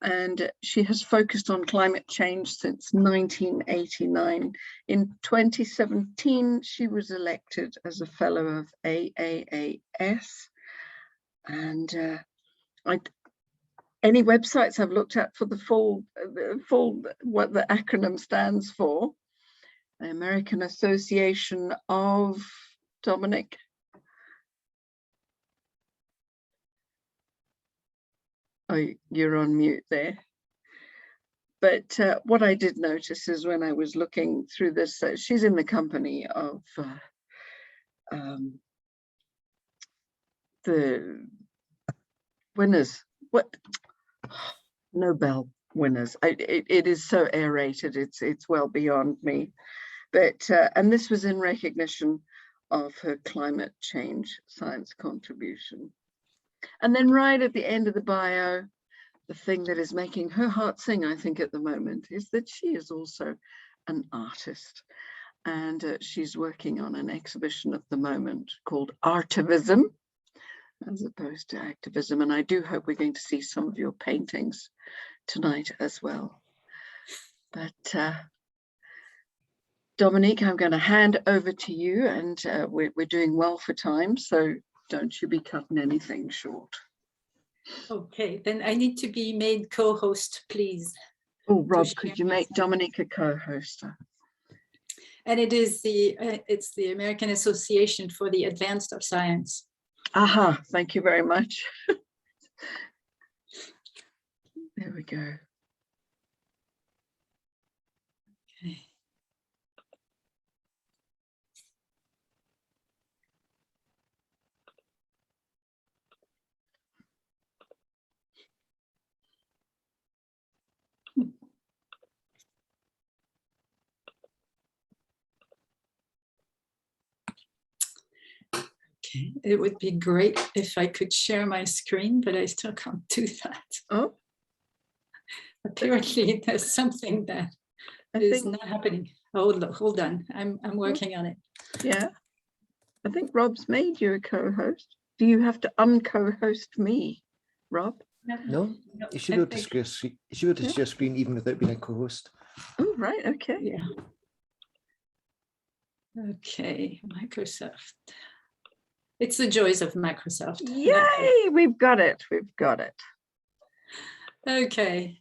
And she has focused on climate change since 1989. In 2017, she was elected as a fellow of AAAS. And any websites I've looked at for the full what the acronym stands for, the American Association of Dominic. Oh, you're on mute there. But what I did notice is when I was looking through this, she's in the company of the winners. What? Nobel winners. It is so aerated. It's well beyond me. But and this was in recognition of her climate change science contribution. And then right at the end of the bio, the thing that is making her heart sing, I think, at the moment, is that she is also an artist. And she's working on an exhibition at the moment called Artivism, as opposed to activism. And I do hope we're going to see some of your paintings tonight as well. But Dominique, I'm going to hand over to you, and we're doing well for time, so don't you be cutting anything short. Okay, then I need to be made co-host, please. Oh, Rob, could you make Dominique a co-host? And it is it's the American Association for the Advanced of Science. Aha, thank you very much. There we go. It would be great if I could share my screen, but I still can't do that. Oh, Apparently, there's something that is not happening. Hold on. I'm working on it. yeah. I think Rob's made you a co-host. Do you have to unco-host me, Rob? No, you should be able to share your screen even without being a co-host. Oh, right. Okay. Yeah. Okay, Microsoft. It's the joys of Microsoft. Yay, we've got it. We've got it. Okay.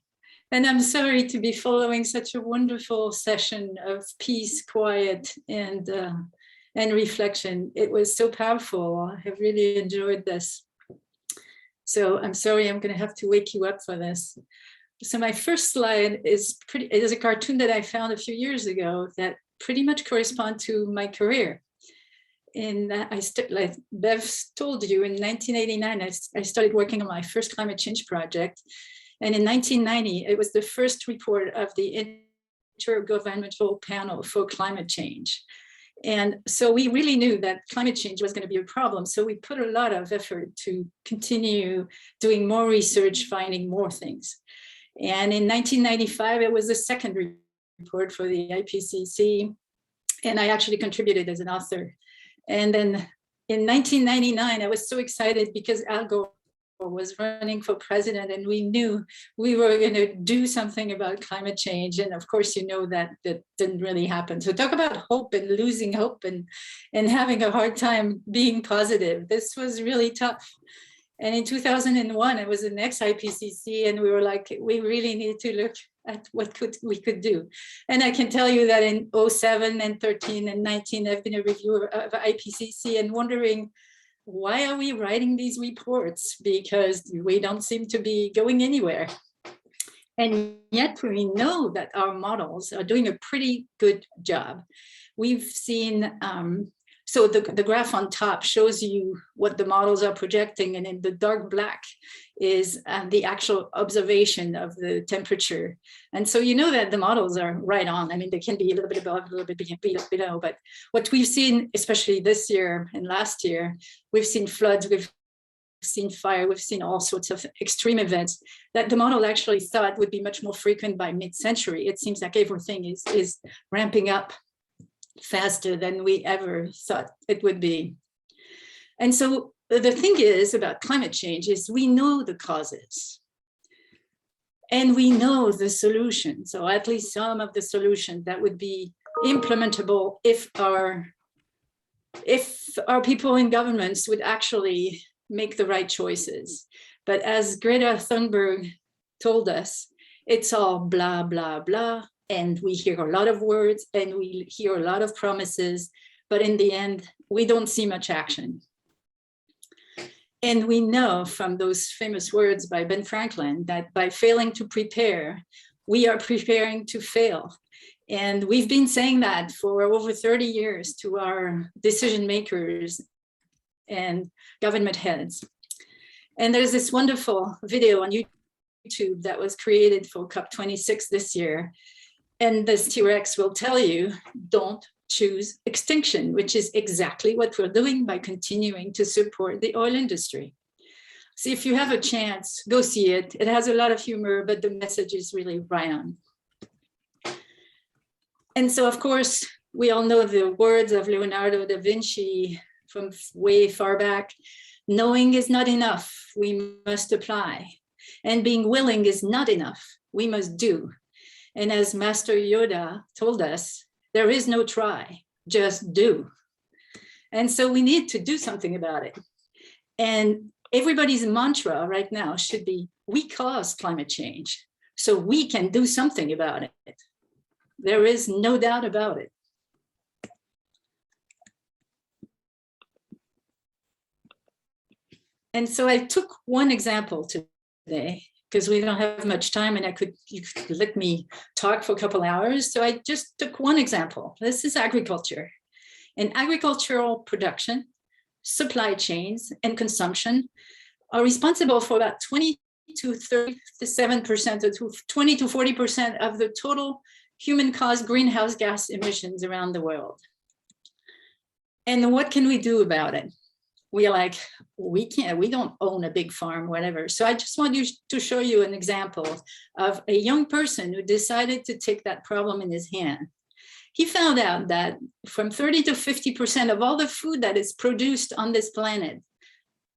And I'm sorry to be following such a wonderful session of peace, quiet, and reflection. It was so powerful. I have really enjoyed this. So I'm sorry, I'm going to have to wake you up for this. So my first slide is a cartoon that I found a few years ago that pretty much correspond to my career. And like Bev told you, in 1989, I started working on my first climate change project. And in 1990, it was the first report of the Intergovernmental Panel for Climate Change. And so we really knew that climate change was going to be a problem. So we put a lot of effort to continue doing more research, finding more things. And in 1995, it was the second report for the IPCC. And I actually contributed as an author. And then in 1999, I was so excited because Al Gore was running for president, and we knew we were going to do something about climate change. And of course, you know that didn't really happen. So talk about hope and losing hope and having a hard time being positive. This was really tough. And in 2001, it was the next IPCC, and we were like, we really need to look at what we could do. And I can tell you that in 07 and 13 and 19, I've been a reviewer of IPCC and wondering, why are we writing these reports? Because we don't seem to be going anywhere. And yet we know that our models are doing a pretty good job. We've seen, so the graph on top shows you what the models are projecting, and in the dark black is the actual observation of the temperature. And so you know that the models are right on. I mean, they can be a little bit above, a little bit below, but what we've seen, especially this year and last year, we've seen floods, we've seen fire, we've seen all sorts of extreme events that the model actually thought would be much more frequent by mid-century. It seems like everything is ramping up faster than we ever thought it would be. And so the thing is about climate change is we know the causes and we know the solutions, or at least some of the solutions that would be implementable if our people in governments would actually make the right choices. But as Greta Thunberg told us, it's all blah, blah, blah. And we hear a lot of words and we hear a lot of promises, but in the end, we don't see much action. And we know from those famous words by Ben Franklin that by failing to prepare, we are preparing to fail. And we've been saying that for over 30 years to our decision makers and government heads. And there's this wonderful video on YouTube that was created for COP26 this year. And this T-Rex will tell you, don't choose extinction, which is exactly what we're doing by continuing to support the oil industry. So if you have a chance, go see it. It has a lot of humor, but the message is really right on. And so, of course, we all know the words of Leonardo da Vinci from way far back. Knowing is not enough, we must apply. And being willing is not enough, we must do. And as Master Yoda told us, there is no try, just do. And so we need to do something about it. And everybody's mantra right now should be, we caused climate change, so we can do something about it. There is no doubt about it. And so I took one example today, because we don't have much time and you could let me talk for a couple hours. So I just took one example. This is agriculture. And agricultural production, supply chains, and consumption are responsible for about 20 to 37%, or 20 to 40% of the total human-caused greenhouse gas emissions around the world. And what can we do about it? we are like, we don't own a big farm, whatever. So I just want to show you an example of a young person who decided to take that problem in his hand. He found out that from 30 to 50% of all the food that is produced on this planet,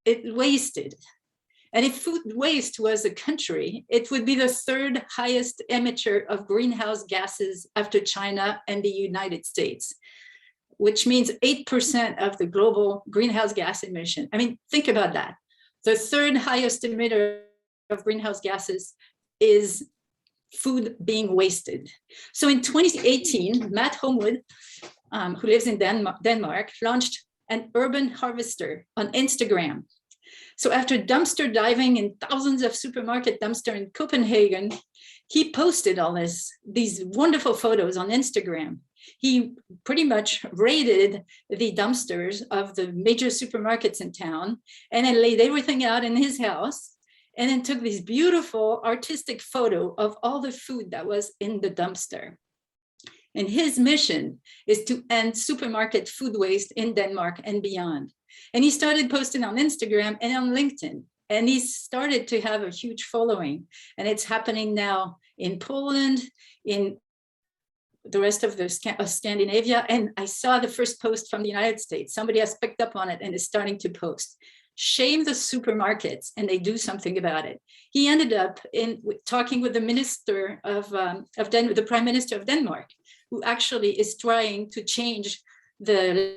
it wasted. And if food waste was a country, it would be the third highest emitter of greenhouse gases after China and the United States, which means 8% of the global greenhouse gas emission. I mean, think about that. The third highest emitter of greenhouse gases is food being wasted. So in 2018, Matt Homewood, who lives in Denmark, launched an urban harvester on Instagram. So after dumpster diving in thousands of supermarket dumpsters in Copenhagen, he posted all these wonderful photos on Instagram. He pretty much raided the dumpsters of the major supermarkets in town and then laid everything out in his house and then took this beautiful artistic photo of all the food that was in the dumpster. And his mission is to end supermarket food waste in Denmark and beyond. And he started posting on Instagram and on LinkedIn. And he started to have a huge following. And it's happening now in Poland, in the rest of Scandinavia. And I saw the first post from the United States. Somebody has picked up on it and is starting to post. Shame the supermarkets, and they do something about it. He ended up talking with the minister the Prime Minister of Denmark, who actually is trying to change the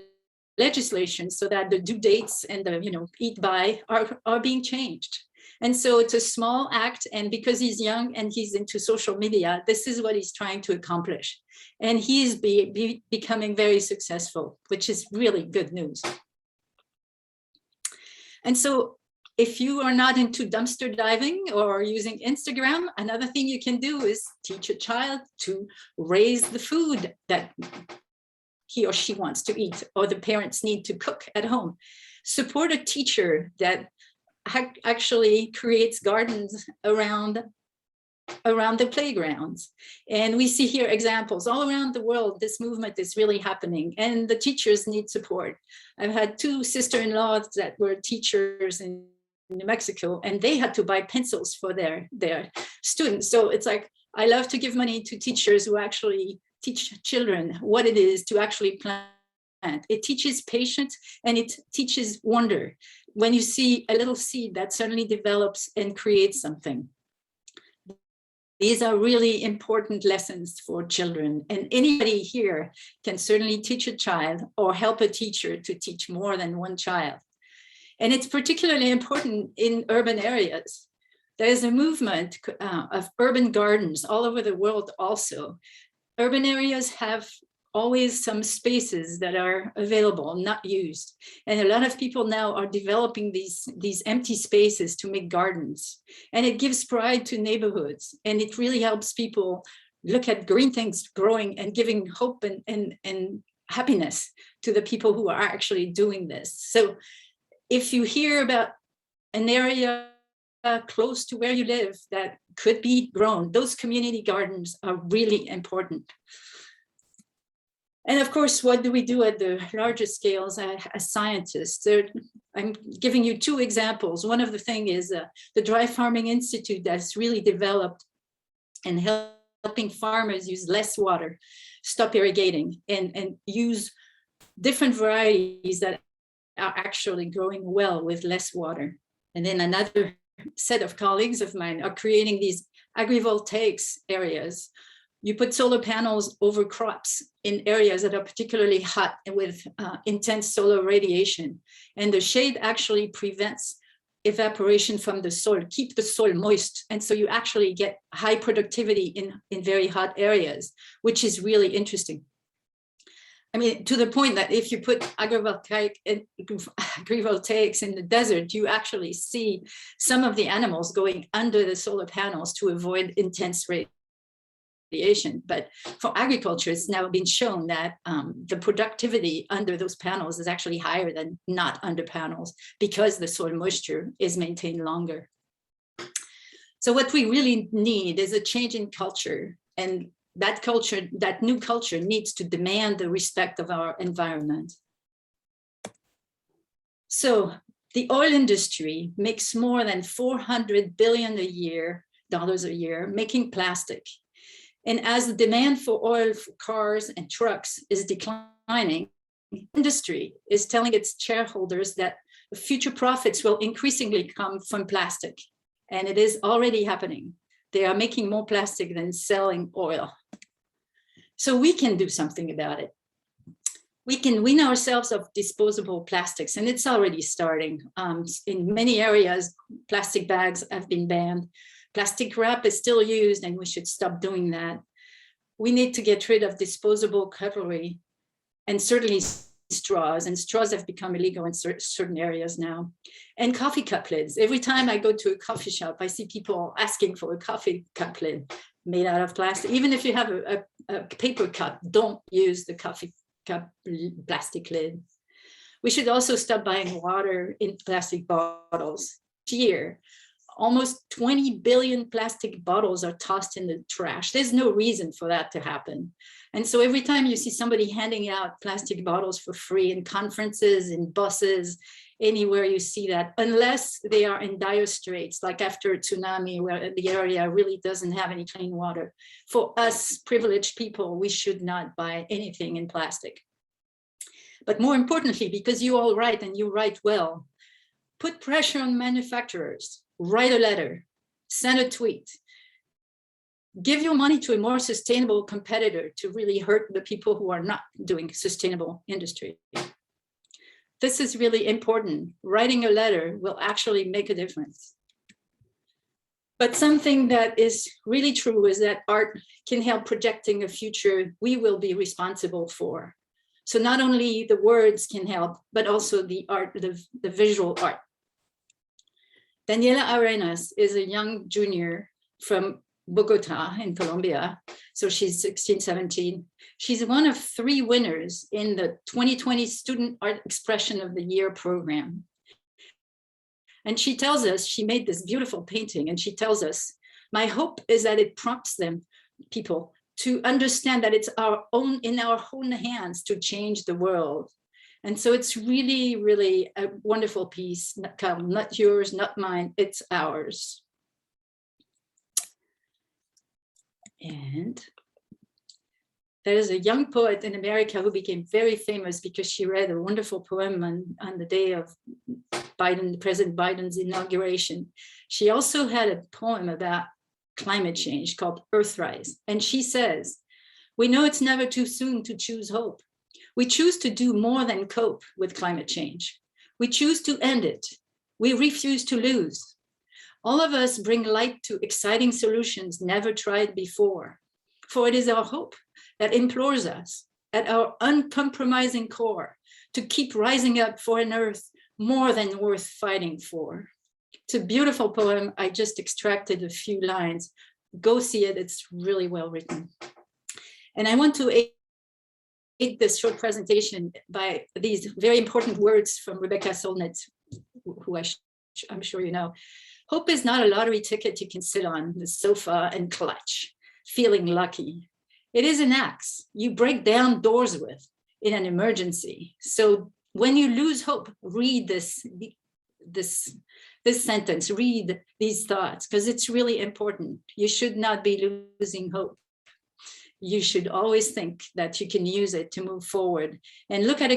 legislation so that the due dates and the eat by are being changed. And so it's a small act, and because he's young and he's into social media, this is what he's trying to accomplish. And he's becoming very successful, which is really good news. And so if you are not into dumpster diving or using Instagram, another thing you can do is teach a child to raise the food that he or she wants to eat, or the parents need to cook at home. Support a teacher that actually creates gardens around the playgrounds. And we see here examples all around the world. This movement is really happening, and the teachers need support. I've had 2 sister-in-laws that were teachers in New Mexico, and they had to buy pencils for their students. So it's like, I love to give money to teachers who actually teach children what it is to actually plant. It teaches patience and it teaches wonder. When you see a little seed that suddenly develops and creates something. These are really important lessons for children, and anybody here can certainly teach a child or help a teacher to teach more than one child. And it's particularly important in urban areas. There's a movement of urban gardens all over the world also. Urban areas have always some spaces that are available, not used. And a lot of people now are developing these empty spaces to make gardens. And it gives pride to neighborhoods. And it really helps people look at green things growing and giving hope and happiness to the people who are actually doing this. So if you hear about an area close to where you live that could be grown, those community gardens are really important. And of course, what do we do at the larger scales as scientists? I'm giving you 2 examples. One of the things is the Dry Farming Institute that's really developed and helping farmers use less water, stop irrigating, and use different varieties that are actually growing well with less water. And then another set of colleagues of mine are creating these agrivoltaics areas. You put solar panels over crops in areas that are particularly hot and with intense solar radiation. And the shade actually prevents evaporation from the soil, keep the soil moist. And so you actually get high productivity in very hot areas, which is really interesting. I mean, to the point that if you put agrivoltaics in the desert, you actually see some of the animals going under the solar panels to avoid intense radiation. But for agriculture, it's now been shown that the productivity under those panels is actually higher than not under panels because the soil moisture is maintained longer. So what we really need is a change in culture, and that culture, that new culture, needs to demand the respect of our environment. So the oil industry makes more than $400 billion dollars a year making plastic. And as the demand for oil for cars and trucks is declining, industry is telling its shareholders that future profits will increasingly come from plastic. And it is already happening. They are making more plastic than selling oil. So we can do something about it. We can wean ourselves of disposable plastics, and it's already starting. In many areas, plastic bags have been banned. Plastic wrap is still used, and we should stop doing that. We need to get rid of disposable cutlery, and certainly straws, and straws have become illegal in certain areas now. And coffee cup lids. Every time I go to a coffee shop, I see people asking for a coffee cup lid made out of plastic. Even if you have a paper cup, don't use the coffee cup plastic lid. We should also stop buying water in plastic bottles. Each year, almost 20 billion plastic bottles are tossed in the trash. There's no reason for that to happen. And so every time you see somebody handing out plastic bottles for free in conferences, in buses, anywhere you see that, unless they are in dire straits, like after a tsunami where the area really doesn't have any clean water. For us privileged people, we should not buy anything in plastic. But more importantly, because you all write and you write well, put pressure on manufacturers, write a letter, send a tweet, give your money to a more sustainable competitor to really hurt the people who are not doing sustainable industry. This is really important. Writing a letter will actually make a difference. But something that is really true is that art can help projecting a future we will be responsible for. So not only the words can help, but also the art, the visual art. Daniela Arenas is a young junior from Bogota in Colombia. So she's 16, 17. She's one of 3 winners in the 2020 Student Art Expression of the Year program. And she tells us, she made this beautiful painting, and she tells us, my hope is that it prompts them, people, to understand that it's in our own hands to change the world. And so it's really, really a wonderful piece, not yours, not mine, it's ours. And there's a young poet in America who became very famous because she read a wonderful poem on the day of President Biden's inauguration. She also had a poem about climate change called Earthrise. And she says, we know it's never too soon to choose hope. We choose to do more than cope with climate change. We choose to end it. We refuse to lose. All of us bring light to exciting solutions never tried before. For it is our hope that implores us at our uncompromising core to keep rising up for an earth more than worth fighting for. It's a beautiful poem. I just extracted a few lines. Go see it. It's really well written. And I want to end this short presentation by these very important words from Rebecca Solnit, who I'm sure you know. Hope is not a lottery ticket you can sit on the sofa and clutch, feeling lucky. It is an axe you break down doors with in an emergency. So when you lose hope, read this sentence, read these thoughts, because it's really important. You should not be losing hope. You should always think that you can use it to move forward and look at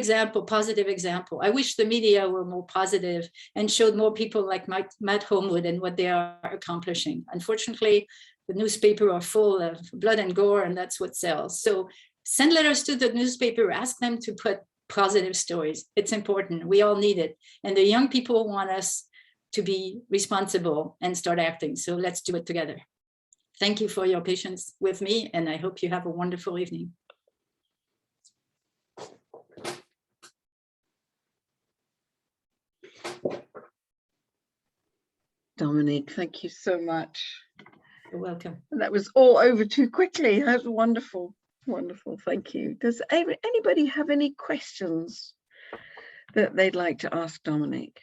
positive example. I wish the media were more positive and showed more people like Matt Homewood and what they are accomplishing. Unfortunately, the newspaper are full of blood and gore, and that's what sells. So send letters to the newspaper, ask them to put positive stories. It's important. We all need it. And the young people want us to be responsible and start acting. So let's do it together. Thank you for your patience with me, and I hope you have a wonderful evening. Dominique, thank you so much. You're welcome. That was all over too quickly. That was wonderful. Wonderful. Thank you. Does anybody have any questions that they'd like to ask Dominique?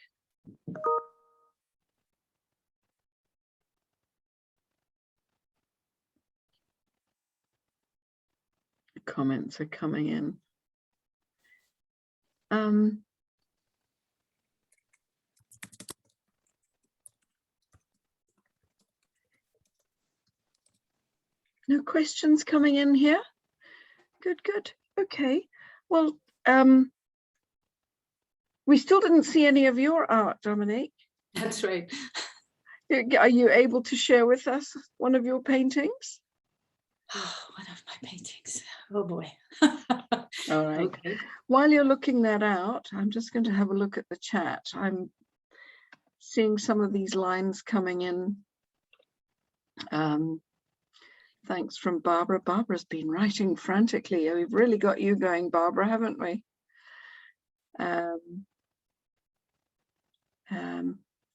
Comments are coming in. No questions coming in here? Good, good. Okay. Well, we still didn't see any of your art, Dominique. That's right. Are you able to share with us one of your paintings? Oh, one of my paintings. Oh boy. All right. Okay. While you're looking that out, I'm just going to have a look at the chat. I'm seeing some of these lines coming in. Thanks from Barbara. Barbara's been writing frantically. We've really got you going, Barbara, haven't we?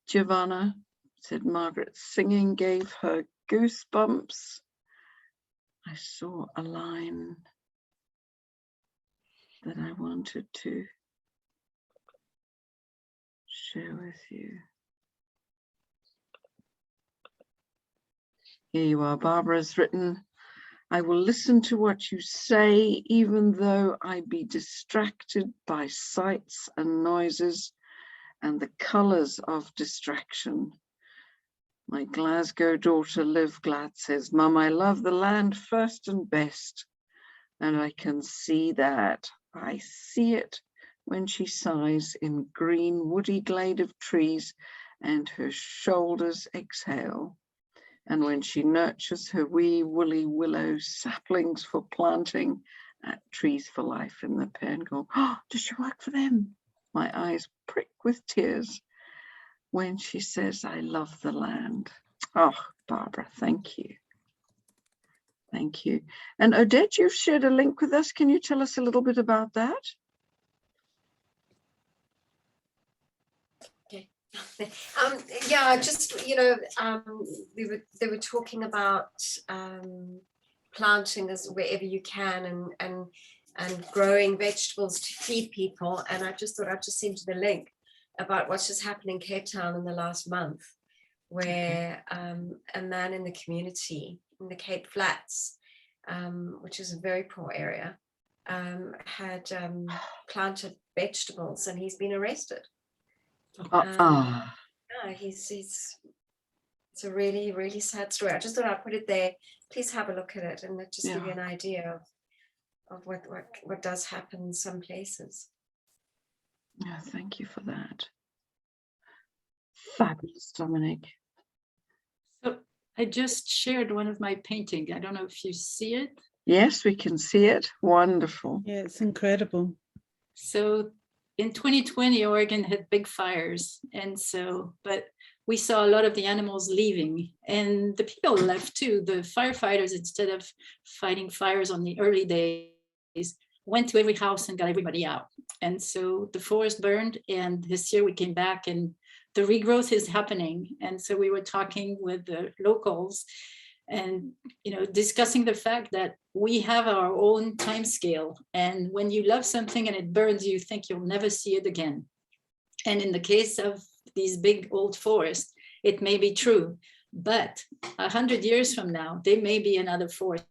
Giovanna said Margaret's singing gave her goosebumps. I saw a line that I wanted to share with you. Here you are. Barbara's written, I will listen to what you say, even though I be distracted by sights and noises and the colours of distraction. My Glasgow daughter Liv Glad says, Mum, I love the land first and best. And I can see that. I see it when she sighs in green woody glade of trees and her shoulders exhale. And when she nurtures her wee woolly willow saplings for planting at Trees for Life in the Perngal. Oh, does she work for them? My eyes prick with tears when she says, I love the land. Oh, Barbara, thank you. Thank you. And Odette, you've shared a link with us. Can you tell us a little bit about that? Yeah, just, you know, they were talking about planting as wherever you can and growing vegetables to feed people. And I just thought I'd just send you the link about what's just happened in Cape Town in the last month, where a man in the community in the Cape Flats, which is a very poor area, had planted vegetables and he's been arrested. Yeah, it's a really, really sad story. I just thought I'd put it there. Please have a look at it and just give you an idea of what does happen in some places. Yeah, thank you for that. Fabulous, Dominique. So I just shared one of my paintings. I don't know if you see it. Yes, we can see it. Wonderful. Yeah, it's incredible. So in 2020, Oregon had big fires. And so, but we saw a lot of the animals leaving and the people left too. The firefighters, instead of fighting fires on the early days, went to every house and got everybody out. And so the forest burned, and this year we came back and the regrowth is happening. And so we were talking with the locals and, you know, discussing the fact that we have our own time scale. And when you love something and it burns, you think you'll never see it again. And in the case of these big old forests, it may be true, but 100 years from now, there may be another forest.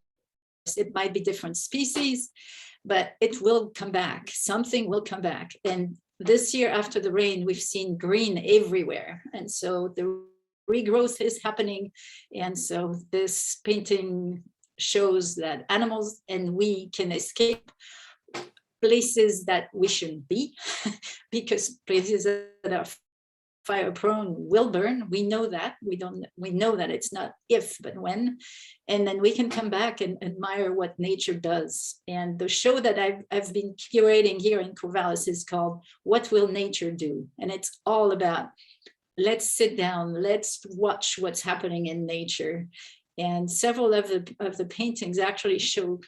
It might be different species, but it will come back. Something will come back. And this year after the rain, we've seen green everywhere. And so the regrowth is happening. And so this painting shows that animals and we can escape places that we shouldn't be, because places that are fire prone will burn. We know that. We know that it's not if, but when. And then we can come back and admire what nature does. And the show that I've been curating here in Corvallis is called What Will Nature Do? And it's all about, let's sit down, let's watch what's happening in nature. And several of the paintings actually show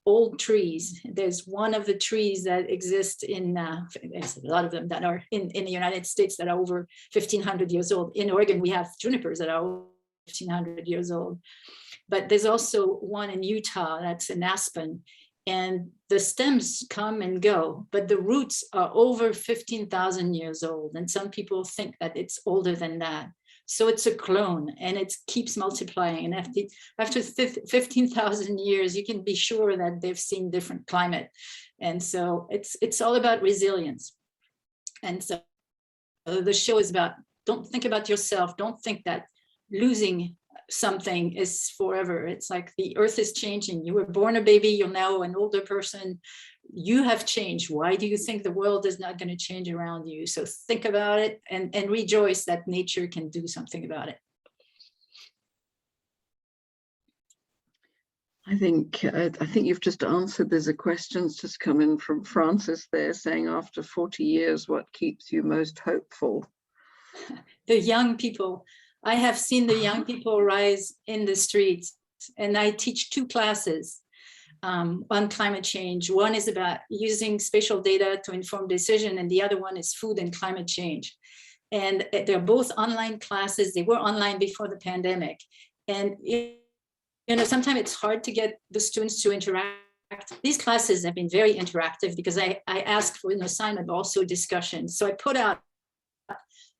old trees. There's one of the trees that exist in, there's a lot of them that are in the United States that are over 1,500 years old. In Oregon, we have junipers that are over 1,500 years old. But there's also one in Utah that's an aspen. And the stems come and go, but the roots are over 15,000 years old. And some people think that it's older than that. So it's a clone and it keeps multiplying. And after 15,000 years, you can be sure that they've seen different climate. And so it's all about resilience. And so the show is about, don't think about yourself. Don't think that losing something is forever. It's like the earth is changing. You were born a baby, you're now an older person. You have changed. Why do you think the world is not going to change around you? So think about it and rejoice that nature can do something about it. I think you've just answered. There's a question's just come in from Francis there saying, after 40 years, what keeps you most hopeful? The young people. I have seen the young people rise in the streets, and I teach 2 classes on climate change. One is about using spatial data to inform decision, and the other one is food and climate change. And they're both online classes. They were online before the pandemic. And sometimes it's hard to get the students to interact. These classes have been very interactive because I ask for an assignment, also discussion. So I put out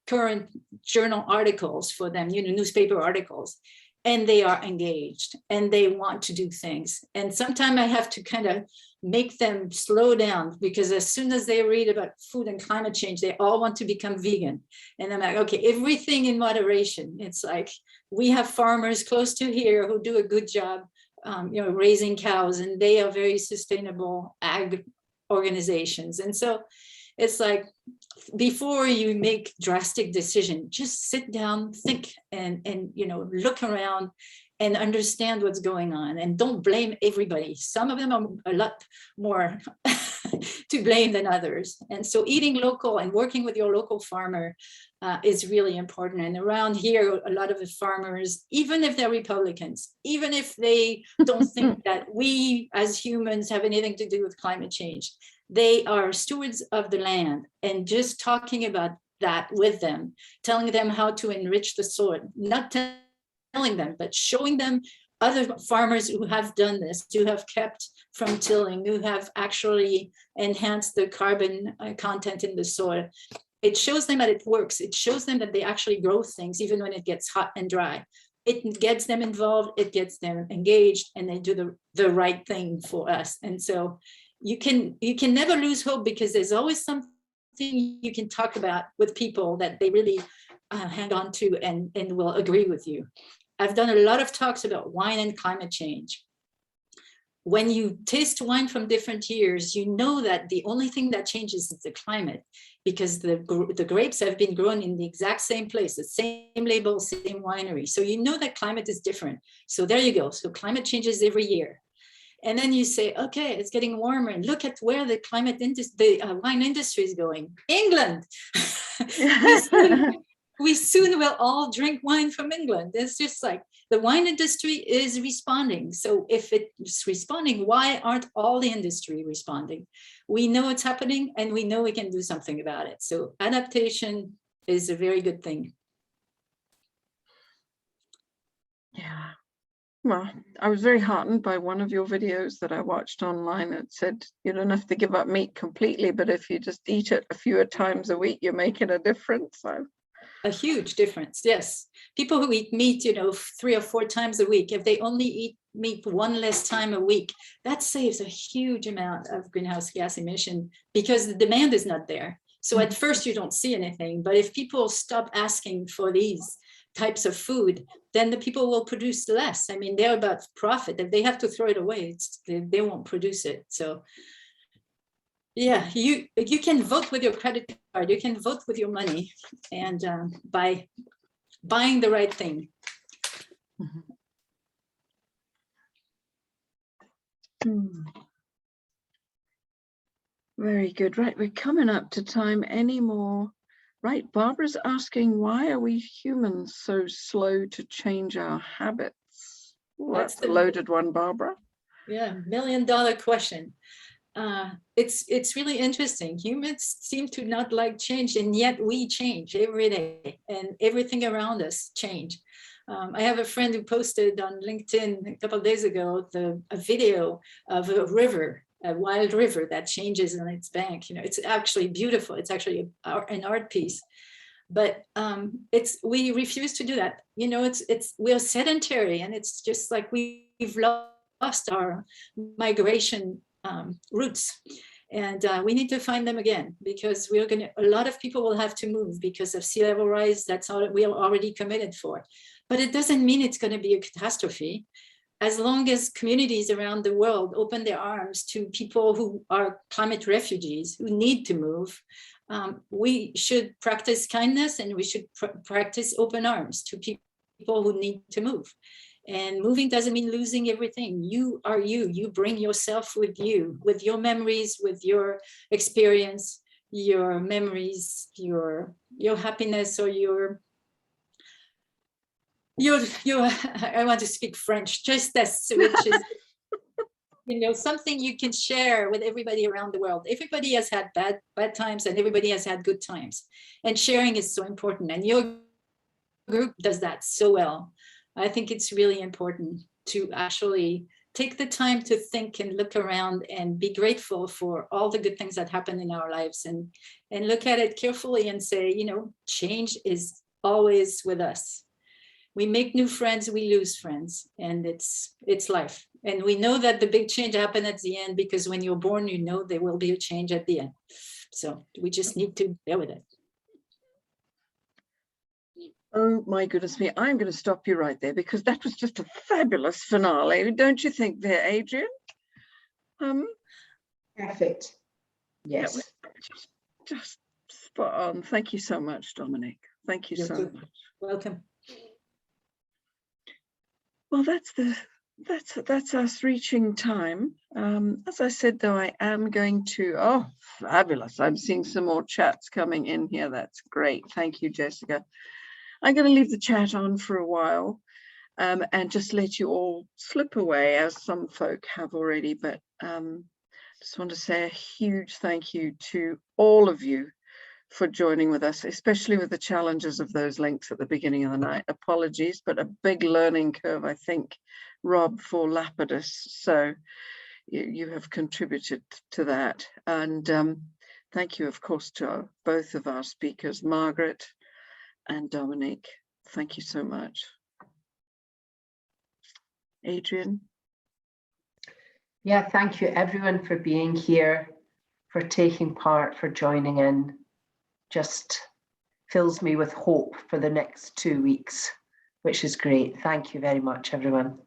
current journal articles for them, newspaper articles, and they are engaged and they want to do things. And sometimes I have to kind of make them slow down, because as soon as they read about food and climate change, they all want to become vegan. And I'm like, okay, everything in moderation. It's like, we have farmers close to here who do a good job, raising cows, and they are very sustainable ag organizations. And so it's like, before you make drastic decision, just sit down, think, and look around and understand what's going on, and don't blame everybody. Some of them are a lot more to blame than others. And so eating local and working with your local farmer is really important. And around here, a lot of the farmers, even if they're Republicans, even if they don't think that we as humans have anything to do with climate change, they are stewards of the land. And just talking about that with them, telling them how to enrich the soil, not telling them, but showing them other farmers who have done this, who have kept from tilling, who have actually enhanced the carbon content in the soil. It shows them that it works. It shows them that they actually grow things even when it gets hot and dry. It gets them involved, it gets them engaged, and they do the right thing for us. And so you can never lose hope, because there's always something you can talk about with people that they really hang on to and will agree with you. I've done a lot of talks about wine and climate change. When you taste wine from different years, you know that the only thing that changes is the climate, because the grapes have been grown in the exact same place, the same label, same winery. So you know that climate is different. So there you go. So climate changes every year. And then you say, okay, it's getting warmer, and look at where the wine industry is going. England. We soon will all drink wine from England. It's just like the wine industry is responding. So if it's responding, why aren't all the industry responding? We know it's happening, and we know we can do something about it. So adaptation is a very good thing. Yeah. Well, I was very heartened by one of your videos that I watched online. It said you don't have to give up meat completely, but if you just eat it a few times a week, you're making a difference. So. A huge difference, yes. People who eat meat, 3 or 4 times a week, if they only eat meat 1 less time a week, that saves a huge amount of greenhouse gas emission, because the demand is not there. So at first you don't see anything, but if people stop asking for these types of food, then the people will produce less. I mean, they're about profit. If they have to throw it away, they won't produce it. So yeah, you can vote with your credit card, you can vote with your money, and by buying the right thing. Very good. Right, we're coming up to time. Any more? Right, Barbara's asking, why are we humans so slow to change our habits? Well, that's a loaded one, Barbara. Yeah, $1 million question. It's really interesting. Humans seem to not like change, and yet we change every day, and everything around us change. I have a friend who posted on LinkedIn a couple of days ago a video of a river, a wild river that changes on its bank. It's actually beautiful. It's actually an art piece, but we refuse to do that. We're sedentary, and it's just like we've lost our migration roots, and we need to find them again, because a lot of people will have to move because of sea level rise. That's all we are already committed for. but it doesn't mean it's going to be a catastrophe. As long as communities around the world open their arms to people who are climate refugees, who need to move, we should practice kindness, and we should practice open arms to people who need to move. And moving doesn't mean losing everything. You are you. You bring yourself with you, with your memories, with your experience, your memories, your happiness, or your I want to speak French, justesse, which is something you can share with everybody around the world. Everybody has had bad times, and everybody has had good times, and sharing is so important, and your group does that so well. I think it's really important to actually take the time to think and look around and be grateful for all the good things that happen in our lives, and look at it carefully and say, change is always with us. We make new friends, we lose friends, and it's life. And we know that the big change happened at the end, because when you're born, there will be a change at the end. So we just need to bear with it. Oh my goodness me, I'm going to stop you right there, because that was just a fabulous finale. Don't you think there, Adrienne? Perfect. Yes. That was just spot on. Thank you so much, Dominique. Thank you so much. Welcome. Well, that's us reaching time. As I said, though, I am going to, oh, fabulous. I'm seeing some more chats coming in here. That's great. Thank you, Jessica. I'm going to leave the chat on for a while, and just let you all slip away, as some folk have already. But just want to say a huge thank you to all of you for joining with us, especially with the challenges of those links at the beginning of the night. Apologies, but a big learning curve, I think, Rob, for Lapidus. So you have contributed to that. And thank you, of course, to both of our speakers, Margaret and Dominique. Thank you so much. Adrienne? Yeah, thank you everyone for being here, for taking part, for joining in. Just fills me with hope for the next 2 weeks, which is great. Thank you very much, everyone.